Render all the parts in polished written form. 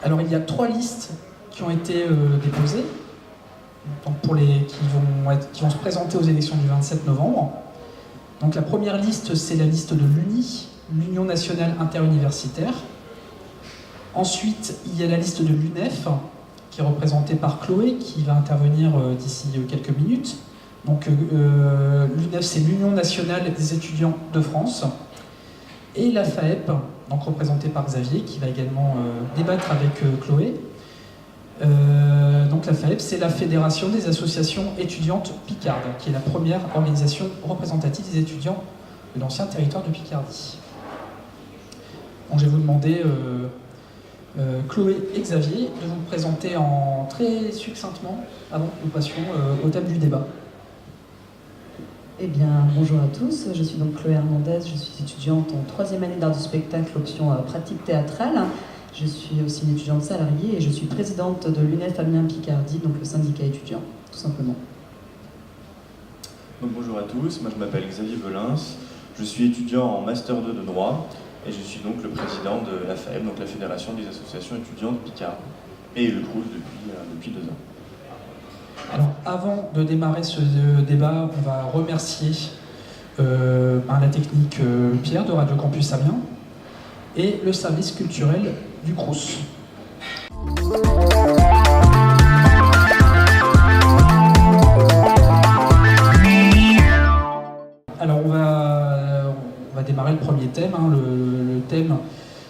Alors il y a 3 listes qui ont été déposées, donc qui vont se présenter aux élections du 27 novembre. Donc la première liste, c'est la liste de l'UNI, l'Union nationale interuniversitaire. Ensuite, il y a la liste de l'UNEF, qui est représentée par Chloé, qui va intervenir d'ici quelques minutes. Donc l'UNEF, c'est l'Union nationale des étudiants de France. Et la FAEP, donc représentée par Xavier, qui va également débattre avec Chloé. Donc la FAEP, c'est la Fédération des associations étudiantes picardes, qui est la première organisation représentative des étudiants de l'ancien territoire de Picardie. Donc je vais vous demander, Chloé et Xavier, de vous présenter très succinctement, avant que nous passions au thème du débat. Eh bien, bonjour à tous, je suis donc Chloé Hernandez, je suis étudiante en 3e année d'art du spectacle, option pratique théâtrale. Je suis aussi une étudiante salariée et je suis présidente de l'UNEF Amiens Picardie, donc le syndicat étudiant, tout simplement. Donc, bonjour à tous, moi je m'appelle Xavier Belins, je suis étudiant en Master 2 de droit et je suis donc le président de la FAEP, donc la Fédération des associations étudiantes picardes, et le CRUS depuis 2 ans. Alors, avant de démarrer ce débat, on va remercier la technique Pierre de Radio Campus Amiens et le service culturel du CRUS. Alors, on va démarrer le premier thème. Le thème,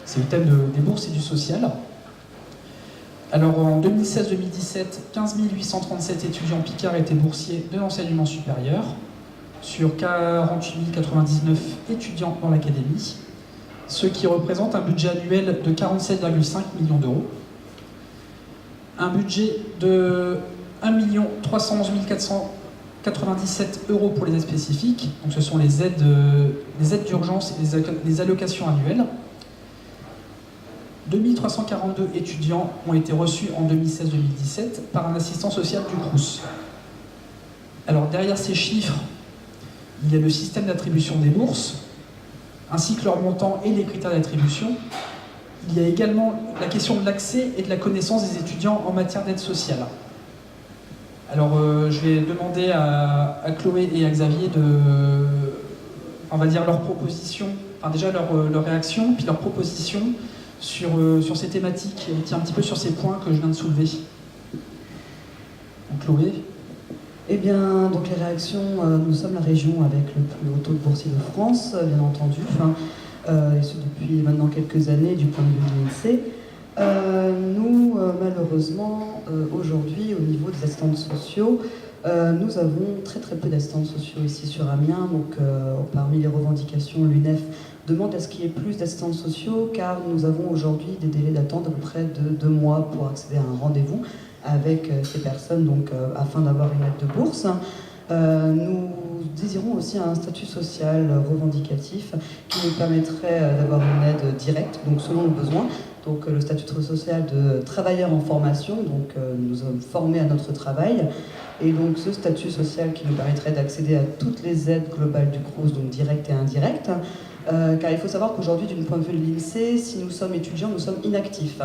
c'est le thème des bourses et du social. Alors en 2016-2017, 15 837 étudiants picards étaient boursiers de l'enseignement supérieur, sur 48 099 étudiants dans l'académie, ce qui représente un budget annuel de 47,5 millions d'euros, un budget de 1 311 497 euros pour les aides spécifiques, donc ce sont les aides d'urgence et les allocations annuelles. 2342 étudiants ont été reçus en 2016-2017 par un assistant social du CRUS. Alors derrière ces chiffres, il y a le système d'attribution des bourses, ainsi que leur montant et les critères d'attribution. Il y a également la question de l'accès et de la connaissance des étudiants en matière d'aide sociale. Alors je vais demander à Chloé et à Xavier on va dire leurs propositions, enfin déjà leur réaction, puis leurs propositions sur ces thématiques et un petit peu sur ces points que je viens de soulever. Donc Chloé. Eh bien, donc les réactions, nous sommes la région avec le plus haut taux de boursiers de France, bien entendu, et ce depuis maintenant quelques années du point de vue de l'INSEE. Nous, malheureusement, aujourd'hui, au niveau des assistants sociaux, nous avons très peu d'assistants sociaux ici sur Amiens, donc parmi les revendications, l'UNEF demande à ce qu'il y ait plus d'assistants sociaux, car nous avons aujourd'hui des délais d'attente d'à peu près de 2 mois pour accéder à un rendez-vous avec ces personnes, donc afin d'avoir une aide de bourse. Nous désirons aussi un statut social revendicatif qui nous permettrait d'avoir une aide directe, donc selon le besoin. Donc le statut social de travailleur en formation, donc nous sommes formés à notre travail, et donc ce statut social qui nous permettrait d'accéder à toutes les aides globales du CRUS, donc directes et indirectes. Car il faut savoir qu'aujourd'hui, d'un point de vue de l'INSEE, si nous sommes étudiants, nous sommes inactifs.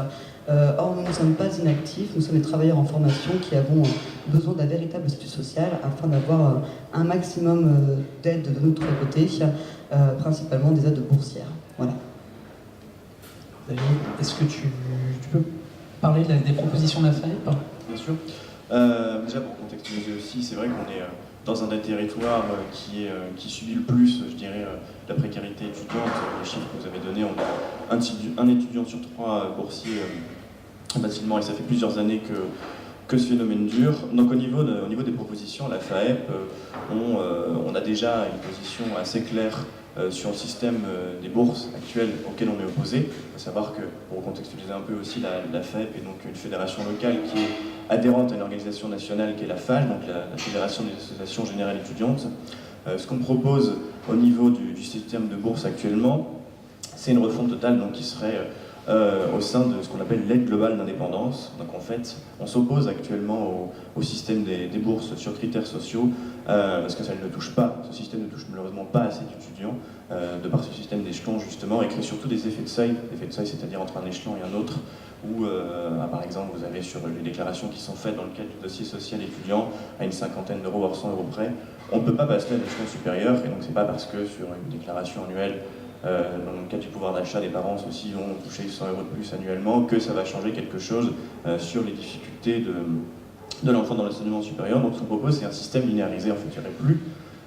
Or, nous ne sommes pas inactifs, nous sommes des travailleurs en formation qui avons besoin d'un véritable statut social afin d'avoir un maximum d'aides de notre côté, principalement des aides boursières. Voilà. Est-ce que tu peux parler des propositions de la FAEP ? Bien sûr. Déjà pour contextualiser aussi, c'est vrai qu'on est dans un des territoires qui subit le plus, je dirais, la précarité étudiante. Les chiffres que vous avez donnés, on a un étudiant sur 3 boursiers facilement, et ça fait plusieurs années que ce phénomène dure. Donc au niveau des propositions, la FAEP, on a déjà une position assez claire sur le système des bourses actuelles auxquelles on est opposé. Il faut savoir que, pour contextualiser un peu aussi, la FAEP est donc une fédération locale qui est adhérente à une organisation nationale qui est la FAGE, donc la Fédération des associations générales étudiantes. Ce qu'on propose au niveau du système de bourse actuellement, c'est une refonte totale donc, qui serait au sein de ce qu'on appelle l'aide globale d'indépendance. Donc en fait, on s'oppose actuellement au système des bourses sur critères sociaux, parce que ça ne touche pas, ce système ne touche malheureusement pas assez d'étudiants, de par ce système d'échelons justement, et crée surtout des effets de seuil, c'est-à-dire entre un échelon et un autre, où par exemple vous avez sur les déclarations qui sont faites dans le cadre du dossier social étudiant à une cinquantaine d'euros voire 100 euros près, on ne peut pas passer à l'échelon supérieur, et donc c'est pas parce que sur une déclaration annuelle, dans le cadre du pouvoir d'achat des parents, ceux-ci vont toucher 100 euros de plus annuellement, que ça va changer quelque chose sur les difficultés de l'enfant dans l'enseignement supérieur. Donc ce qu'on propose, c'est un système linéarisé. En fait, il n'y aurait plus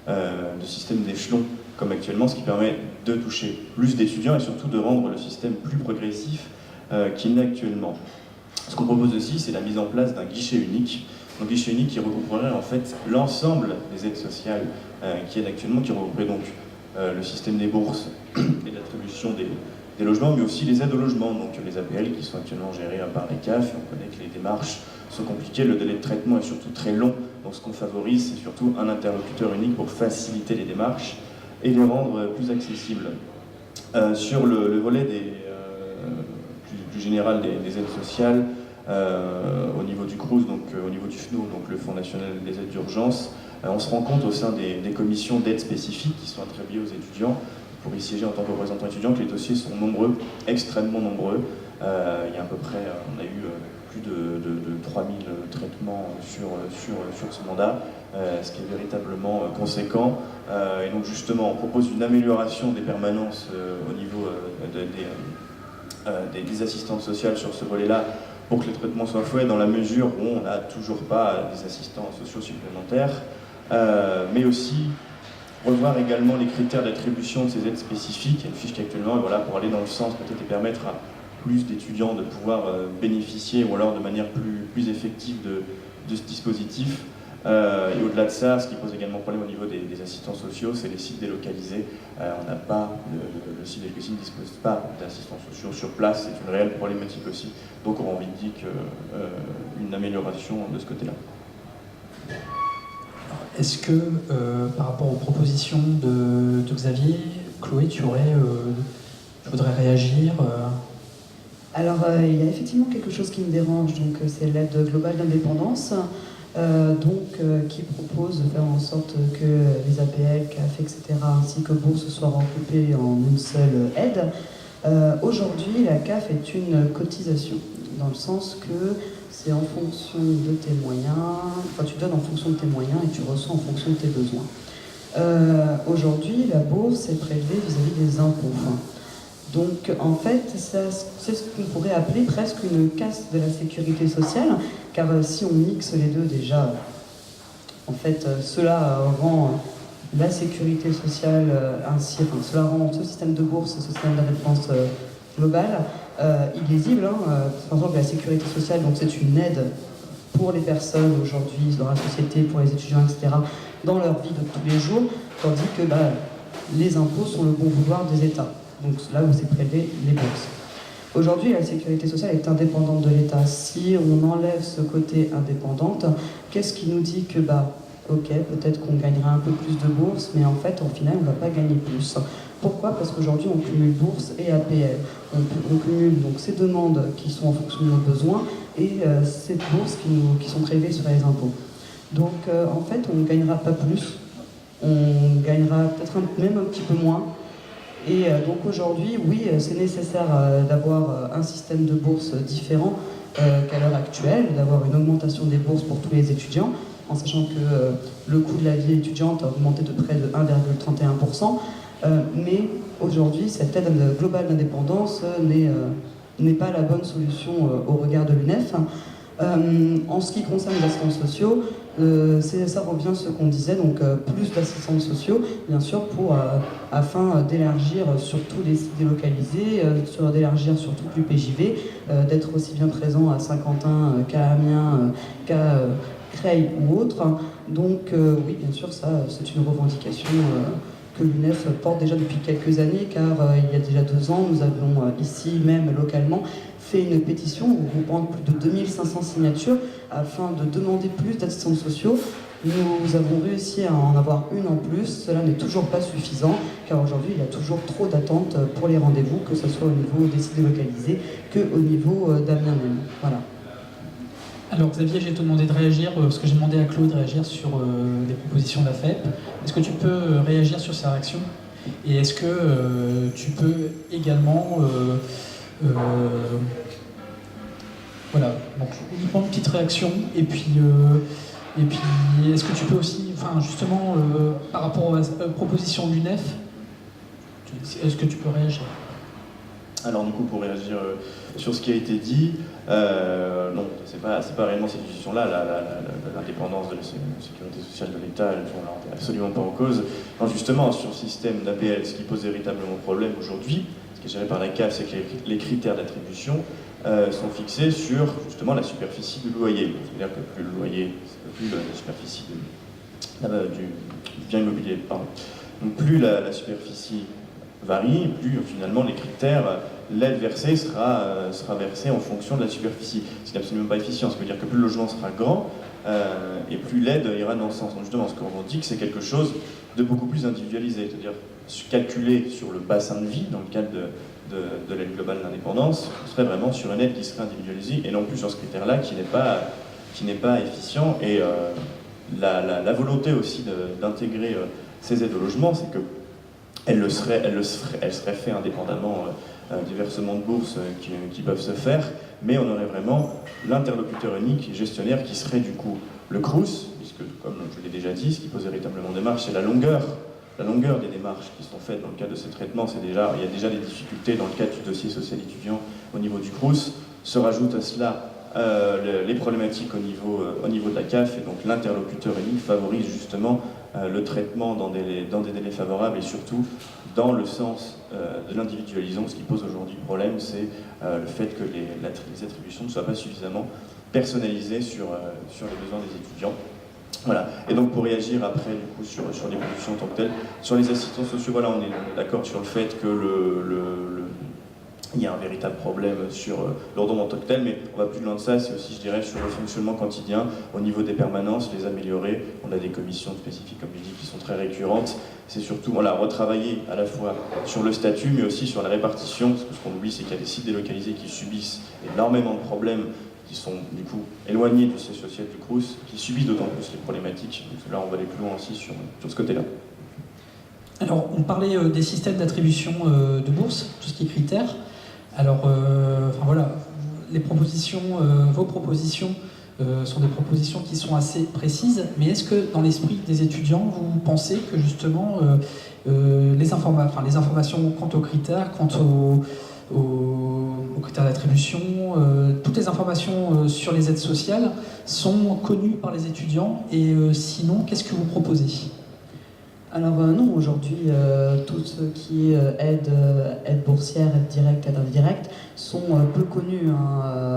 de système d'échelon comme actuellement, ce qui permet de toucher plus d'étudiants et surtout de rendre le système plus progressif qu'il n'est actuellement. Ce qu'on propose aussi, c'est la mise en place d'un guichet unique. Un guichet unique qui regrouperait en fait l'ensemble des aides sociales qui aident actuellement, qui regrouperait donc le système des bourses et l'attribution des logements, mais aussi les aides au logement, donc les APL qui sont actuellement gérées par les CAF. On connaît que les démarches sont compliquées, le délai de traitement est surtout très long, donc ce qu'on favorise, c'est surtout un interlocuteur unique pour faciliter les démarches et les rendre plus accessibles. Sur le volet plus général des aides sociales, au niveau du CRUS, donc au niveau du FNO, donc le Fonds national des aides d'urgence, on se rend compte au sein des commissions d'aide spécifiques qui sont attribuées aux étudiants, pour y siéger en tant que représentant étudiant, que les dossiers sont nombreux, extrêmement nombreux. Il y a à peu près, on a eu plus de 3000 traitements sur ce mandat, ce qui est véritablement conséquent. Et donc justement, on propose une amélioration des permanences au niveau des assistantes sociales sur ce volet-là, pour que les traitements soient faits dans la mesure où on n'a toujours pas des assistants sociaux supplémentaires, mais aussi revoir également les critères d'attribution de ces aides spécifiques. Il y a une fiche qui actuellement, voilà, pour aller dans le sens peut-être et permettre à plus d'étudiants de pouvoir bénéficier, ou alors de manière plus effective de ce dispositif. Et au-delà de ça, ce qui pose également problème au niveau des assistants sociaux, c'est les sites délocalisés. On n'a pas, le site délocalisé ne dispose pas d'assistants sociaux sur place, c'est une réelle problématique aussi. Donc on a envie de dire qu'une amélioration de ce côté-là. Est-ce que, par rapport aux propositions de Xavier, Chloé, tu voudrais réagir Alors, il y a effectivement quelque chose qui me dérange, donc c'est l'aide globale d'indépendance, qui propose de faire en sorte que les APL, CAF, etc., ainsi que bourses soient regroupées en une seule aide. Aujourd'hui, la CAF est une cotisation, dans le sens que c'est en fonction de tes moyens, enfin tu donnes en fonction de tes moyens et tu reçois en fonction de tes besoins. Aujourd'hui, la bourse est prélevée vis-à-vis des impôts. Donc en fait, c'est ce qu'on pourrait appeler presque une casse de la sécurité sociale, car si on mixe les deux déjà, en fait, cela rend la sécurité sociale ainsi, enfin, cela rend ce système de bourse, ce système de dépense globale illisible. Par exemple, la sécurité sociale, donc c'est une aide pour les personnes aujourd'hui dans la société, pour les étudiants, etc., dans leur vie de tous les jours, tandis que les impôts sont le bon vouloir des États. Donc là où c'est prélevé les bourses. Aujourd'hui, la sécurité sociale est indépendante de l'État. Si on enlève ce côté indépendante, qu'est-ce qui nous dit que ok, peut-être qu'on gagnera un peu plus de bourses, mais en fait, au final, on ne va pas gagner plus. Pourquoi ? Parce qu'aujourd'hui, on cumule bourse et APL. On cumule donc ces demandes qui sont en fonction de nos besoins et ces bourses qui sont prélevées sur les impôts. Donc, en fait, on ne gagnera pas plus. On gagnera peut-être même un petit peu moins. Et donc aujourd'hui, oui, c'est nécessaire d'avoir un système de bourse différent qu'à l'heure actuelle, d'avoir une augmentation des bourses pour tous les étudiants, en sachant que le coût de la vie étudiante a augmenté de près de 1,31%. Mais aujourd'hui, cette aide globale d'indépendance n'est pas la bonne solution au regard de l'UNEF. En ce qui concerne les assistants sociaux, ça revient à ce qu'on disait, donc plus d'assistants sociaux, bien sûr, afin d'élargir sur tous les sites délocalisés, d'élargir sur toute l'UPJV, d'être aussi bien présent à Saint-Quentin qu'à Amiens, qu'à Creil ou autre. Donc oui, bien sûr, ça, c'est une revendication que l'UNEF porte déjà depuis quelques années, car il y a déjà 2 ans, nous avions ici même localement fait une pétition regroupant plus de 2500 signatures afin de demander plus d'assistants sociaux. Nous avons réussi à en avoir une en plus. Cela n'est toujours pas suffisant, car aujourd'hui, il y a toujours trop d'attentes pour les rendez-vous, que ce soit au niveau des sites délocalisés qu'au niveau d'Amiens même. Voilà. Alors Xavier, je vais te demander de réagir, parce que j'ai demandé à Claude de réagir sur les propositions de la FEP. Est-ce que tu peux réagir sur sa réaction? Et est-ce que tu peux également... voilà, donc uniquement une petite réaction, et puis est-ce que tu peux aussi, enfin justement, par rapport à la proposition de l'UNEF, est-ce que tu peux réagir? Alors du coup, pour réagir sur ce qui a été dit, non, c'est pas réellement cette discussion-là, l'indépendance de la sécurité sociale de l'État, elle n'est absolument pas en cause. Non, justement, sur le système d'APL, ce qui pose véritablement problème aujourd'hui, ce qui est géré par la CAF, c'est que les critères d'attribution sont fixés sur justement la superficie du loyer. C'est-à-dire que plus le loyer, plus la superficie du bien immobilier, pardon. Donc plus la superficie varie, plus finalement les critères, l'aide versée sera versée en fonction de la superficie. Ce qui n'est absolument pas efficient. Ça veut dire que plus le logement sera grand, et plus l'aide ira dans ce sens. Donc justement, ce qu'on dit, c'est quelque chose de beaucoup plus individualisé, c'est-à-dire calculé sur le bassin de vie, dans le cadre de l'aide globale d'indépendance, ce serait vraiment sur une aide qui serait individualisée, et non plus sur ce critère-là qui n'est pas efficient. Et la volonté aussi d'intégrer ces aides au logement, c'est que elle serait faite indépendamment des versements de bourse qui peuvent se faire, mais on aurait vraiment l'interlocuteur unique, gestionnaire, qui serait du coup le CROUS, puisque, comme je l'ai déjà dit, ce qui pose véritablement démarche, c'est la longueur des démarches qui sont faites dans le cadre de ces traitements. Il y a déjà des difficultés dans le cadre du dossier social étudiant au niveau du CROUS. Se rajoute à cela les problématiques au niveau de la CAF, et donc l'interlocuteur unique favorise justement le traitement dans des délais favorables, et surtout dans le sens de l'individualisation. Ce qui pose aujourd'hui problème, c'est le fait que les attributions ne soient pas suffisamment personnalisées sur les besoins des étudiants. Voilà. Et donc pour réagir après du coup sur les productions en tant que telles, sur les assistants sociaux, voilà, on est d'accord sur le fait que il y a un véritable problème sur l'ordre en tant que tel, mais on va plus loin de ça, c'est aussi, je dirais, sur le fonctionnement quotidien, au niveau des permanences, les améliorer. On a des commissions spécifiques, comme je dis, qui sont très récurrentes. C'est surtout, voilà, retravailler à la fois sur le statut, mais aussi sur la répartition, parce que ce qu'on oublie, c'est qu'il y a des sites délocalisés qui subissent énormément de problèmes, qui sont du coup éloignés du siège social du CROUS, qui subissent d'autant plus les problématiques. Donc là, on va aller plus loin aussi sur ce côté-là. Alors, on parlait des systèmes d'attribution de bourse, tout ce qui est critères. Alors, enfin voilà, vos propositions sont des propositions qui sont assez précises, mais est-ce que dans l'esprit des étudiants, vous pensez que justement les informations quant aux critères, quant aux critères d'attribution, toutes les informations sur les aides sociales sont connues par les étudiants, et sinon, qu'est-ce que vous proposez ? Alors non, aujourd'hui, tout ce qui est aide boursière, aide directe, aide indirecte, sont peu connus.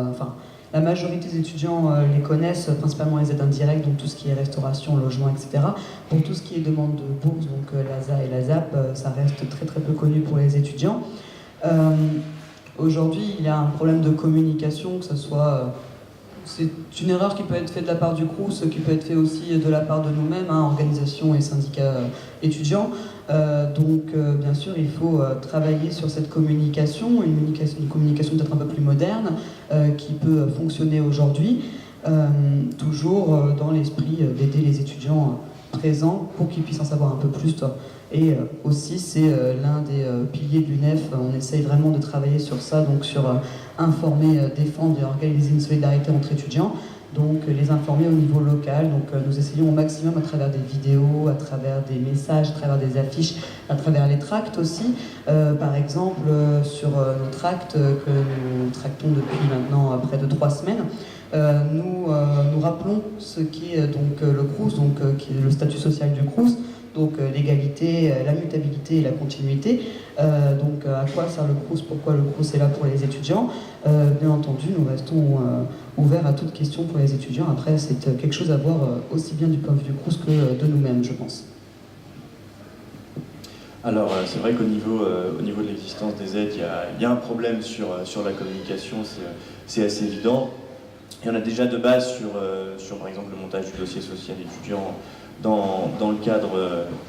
Enfin, la majorité des étudiants les connaissent, principalement les aides indirectes, donc tout ce qui est restauration, logement, etc. Pour tout ce qui est demande de bourse, donc l'ASA et la ZAP, ça reste très très peu connu pour les étudiants. Aujourd'hui, il y a un problème de communication, que ce soit... c'est une erreur qui peut être faite de la part du CROUS, qui peut être faite aussi de la part de nous-mêmes, organisations et syndicats étudiants. Donc, bien sûr, il faut travailler sur cette communication, une communication peut-être un peu plus moderne, qui peut fonctionner aujourd'hui, toujours dans l'esprit d'aider les étudiants présents pour qu'ils puissent en savoir un peu plus. Et aussi, c'est l'un des piliers de l'UNEF. On essaye vraiment de travailler sur ça, donc sur informer, défendre et organiser une solidarité entre étudiants. Donc les informer au niveau local. Donc nous essayons au maximum à travers des vidéos, à travers des messages, à travers des affiches, à travers les tracts aussi. Par exemple, sur nos tracts que nous tractons depuis maintenant près de 3 semaines, nous rappelons ce qui est donc le CROUS, donc qui est le statut social du CROUS. Donc l'égalité, la mutabilité et la continuité. Donc à quoi sert le CROUS, pourquoi le CROUS est là pour les étudiants. Bien entendu, nous restons ouverts à toute question pour les étudiants. Après, c'est quelque chose à voir aussi bien du point de vue du CROUS que de nous-mêmes, je pense. Alors c'est vrai qu'au niveau, au niveau de l'existence des aides, il y a un problème sur la communication, c'est assez évident. Il y en a déjà de base sur par exemple le montage du dossier social étudiant dans le cadre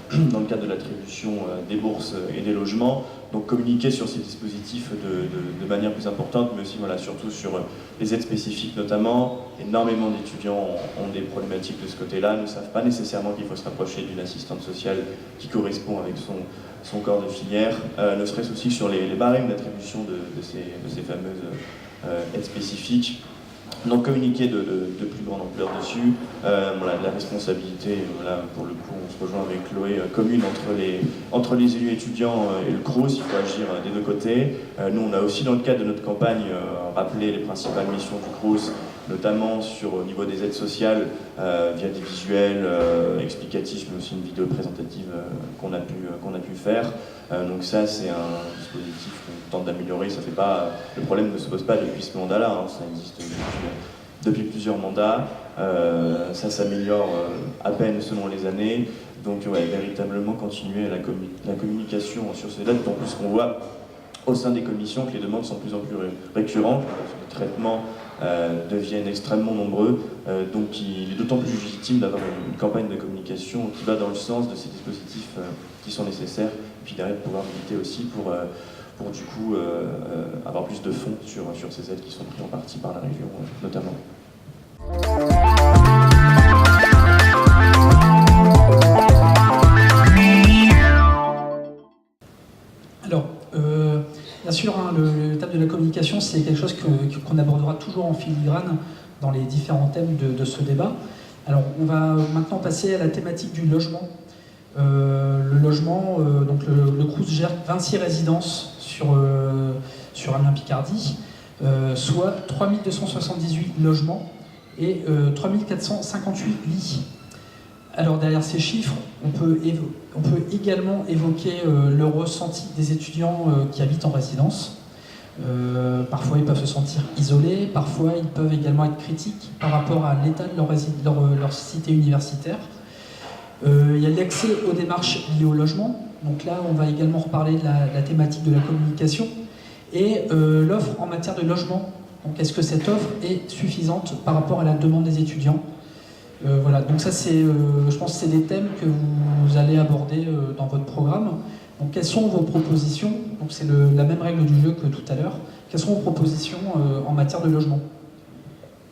de l'attribution des bourses et des logements. Donc communiquer sur ces dispositifs de manière plus importante, mais aussi voilà, surtout sur les aides spécifiques notamment. Énormément d'étudiants ont des problématiques de ce côté-là, ne savent pas nécessairement qu'il faut se rapprocher d'une assistante sociale qui correspond avec son corps de filière, ne serait-ce aussi sur les barèmes d'attribution de ces fameuses aides spécifiques. Donc communiquer de plus grande ampleur dessus, voilà, de la responsabilité, voilà, pour le coup on se rejoint avec Chloé, commune entre les élus étudiants et le CROUS, il faut agir des deux côtés. Nous on a aussi dans le cadre de notre campagne rappelé les principales missions du CROUS, notamment au niveau des aides sociales, via des visuels explicatifs, mais aussi une vidéo présentative qu'on a pu faire. Donc ça c'est un dispositif qu'on tente d'améliorer, le problème ne se pose pas depuis ce mandat-là, hein, ça existe depuis plusieurs mandats, ça s'améliore à peine selon les années, donc ouais, véritablement continuer la communication sur ces dates, d'autant plus qu'on voit au sein des commissions que les demandes sont de plus en plus récurrentes, les traitements deviennent extrêmement nombreux, donc il est d'autant plus légitime d'avoir une campagne de communication qui va dans le sens de ces dispositifs qui sont nécessaires, et puis derrière de pouvoir militer aussi pour du coup avoir plus de fonds sur ces aides qui sont prises en partie par la région notamment. Alors, bien sûr, hein, l'étape de la communication, c'est quelque chose qu'on abordera toujours en filigrane dans les différents thèmes de ce débat. Alors, on va maintenant passer à la thématique du logement. Le logement, donc le CROUS gère 26 résidences sur Amiens-Picardie, soit 3278 logements et 3458 lits. Alors derrière ces chiffres, on peut également évoquer le ressenti des étudiants qui habitent en résidence. Parfois ils peuvent se sentir isolés, parfois ils peuvent également être critiques par rapport à l'état de leur cité universitaire. Il y a l'accès aux démarches liées au logement, donc là on va également reparler de la thématique de la communication, et l'offre en matière de logement. Donc est-ce que cette offre est suffisante par rapport à la demande des étudiants? Voilà, donc ça je pense que c'est des thèmes que vous allez aborder dans votre programme. Donc quelles sont vos propositions? Donc c'est la même règle du jeu que tout à l'heure. Quelles sont vos propositions en matière de logement?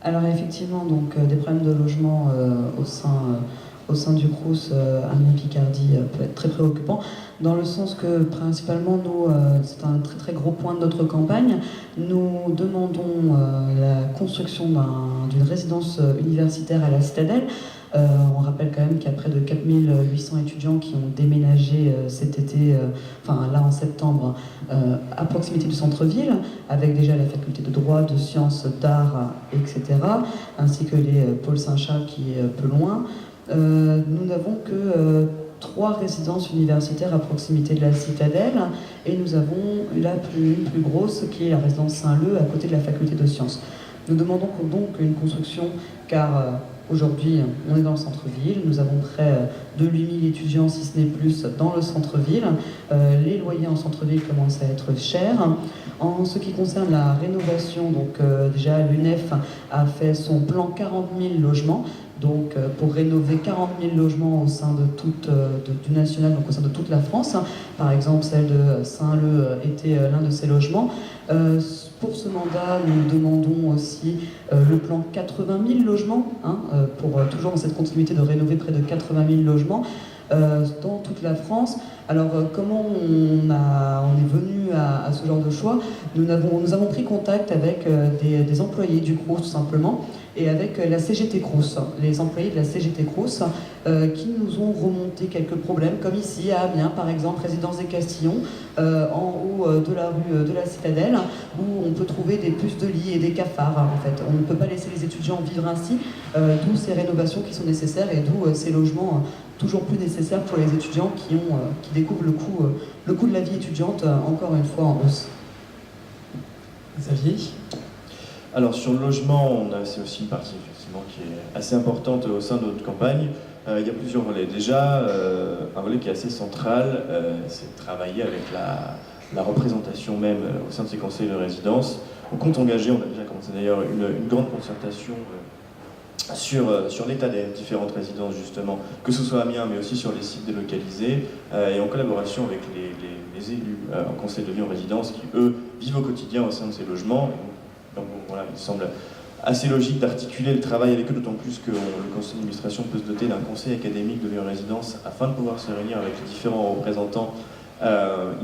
Alors effectivement, donc des problèmes de logement au sein du CROUS Amiens-Picardie peut être très préoccupant, dans le sens que principalement nous, c'est un très très gros point de notre campagne, nous demandons la construction d'une résidence universitaire à la Citadelle. On rappelle quand même qu'il y a près de 4800 étudiants qui ont déménagé cet été, là en septembre, à proximité du centre-ville, avec déjà la faculté de droit, de sciences, d'art, etc., ainsi que les pôles Saint-Charles qui est peu loin. Nous n'avons que 3 résidences universitaires à proximité de la Citadelle, et nous avons une plus grosse qui est la résidence Saint-Leu à côté de la faculté de sciences. Nous demandons donc une construction, car aujourd'hui on est dans le centre-ville, nous avons près de 8000 étudiants, si ce n'est plus, dans le centre-ville. Les loyers en centre-ville commencent à être chers. En ce qui concerne la rénovation, donc déjà l'UNEF a fait son plan 40 000 logements, donc pour rénover 40 000 logements au sein du national, donc au sein de toute la France. Par exemple, celle de Saint-Leu était l'un de ces logements. Pour ce mandat, nous demandons aussi le plan 80 000 logements, pour toujours dans cette continuité de rénover près de 80 000 logements dans toute la France. Alors comment on est venu à ce genre de choix? Nous avons pris contact avec des employés du CROUS tout simplement, et avec la CGT CROUS, les employés de la CGT CROUS, qui nous ont remonté quelques problèmes, comme ici à Amiens par exemple, résidence des Castillons, en haut de la rue de la Citadelle, où on peut trouver des puces de lit et des cafards. En fait, on ne peut pas laisser les étudiants vivre ainsi, d'où ces rénovations qui sont nécessaires, et d'où ces logements toujours plus nécessaires pour les étudiants qui découvrent le coût de la vie étudiante, encore une fois en hausse. Xavier? Alors sur le logement, c'est aussi une partie effectivement qui est assez importante au sein de notre campagne. Il y a plusieurs volets. Déjà, un volet qui est assez central, c'est de travailler avec la représentation même au sein de ces conseils de résidence. On compte engager, on a déjà commencé d'ailleurs, une grande concertation sur l'état des différentes résidences justement, que ce soit à Amiens mais aussi sur les sites délocalisés, et en collaboration avec les élus en conseil de vie en résidence qui eux vivent au quotidien au sein de ces logements. Donc voilà, il semble assez logique d'articuler le travail avec eux, d'autant plus que le conseil d'administration peut se doter d'un conseil académique de vie en résidence afin de pouvoir se réunir avec les différents représentants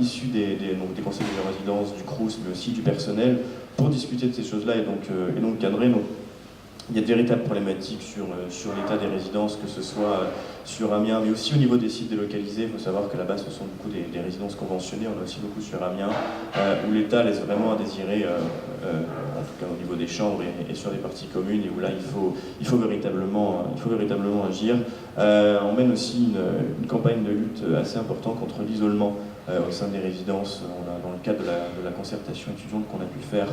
issus des conseils de vie en résidence, du CROUS mais aussi du personnel pour discuter de ces choses-là et donc cadrer. Donc, il y a de véritables problématiques sur l'état des résidences, que ce soit sur Amiens, mais aussi au niveau des sites délocalisés. Il faut savoir que là-bas, ce sont beaucoup des résidences conventionnées. On a aussi beaucoup sur Amiens, où l'État laisse vraiment à désirer, en tout cas au niveau des chambres et sur les parties communes, et où là, il faut véritablement agir. On mène aussi une campagne de lutte assez importante contre l'isolement au sein des résidences. Dans le cadre de la concertation étudiante qu'on a pu faire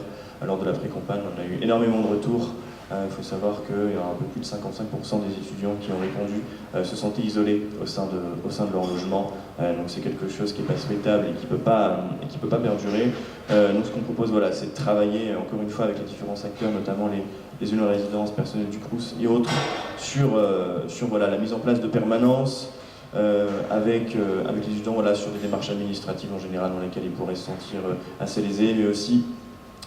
lors de la pré-campagne, on a eu énormément de retours. Il faut savoir qu'il y a un peu plus de 55% des étudiants qui ont répondu se sentaient isolés au sein de leur logement. Donc c'est quelque chose qui n'est pas souhaitable et qui peut pas perdurer. Donc ce qu'on propose, voilà, c'est de travailler encore une fois avec les différents acteurs, notamment les élus de résidence, personnel du CROUS et autres, sur voilà, la mise en place de permanences, avec les étudiants, voilà, sur des démarches administratives en général dans lesquelles ils pourraient se sentir assez lésés, mais aussi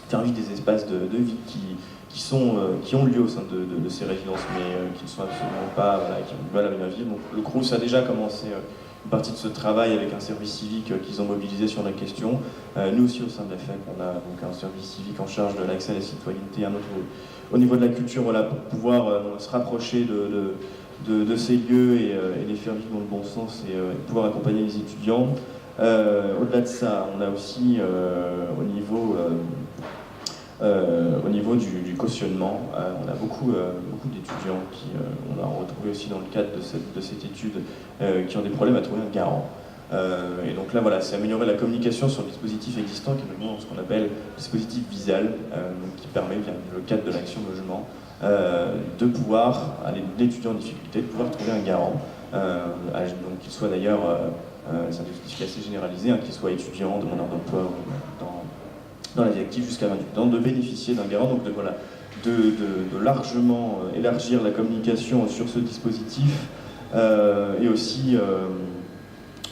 faire vivre des espaces de vie qui ont lieu au sein de ces résidences, mais qui ne sont absolument pas, voilà, qui ont du mal à venir vivre. Donc le CROUS a déjà commencé une partie de ce travail avec un service civique qu'ils ont mobilisé sur la question. Nous aussi au sein de la FEC, on a donc un service civique en charge de l'accès à la citoyenneté, un autre au niveau de la culture, voilà, pour pouvoir se rapprocher de ces lieux et les faire vivre dans le bon sens et pouvoir accompagner les étudiants. Au-delà de ça, on a aussi au niveau du cautionnement, on a beaucoup d'étudiants on a retrouvé aussi dans le cadre de cette étude, qui ont des problèmes à trouver un garant. Et donc là, voilà, c'est améliorer la communication sur le dispositif existant, qui est maintenant ce qu'on appelle le dispositif Visal, donc qui permet, dans le cadre de l'action logement, de pouvoir, l'étudiant en difficulté, de pouvoir trouver un garant, donc qu'il soit d'ailleurs, c'est un dispositif assez généralisé, qu'il soit étudiant, demandeur d'emploi ou dans la vie active jusqu'à 28 ans, de bénéficier d'un garant, donc de largement élargir la communication sur ce dispositif, et aussi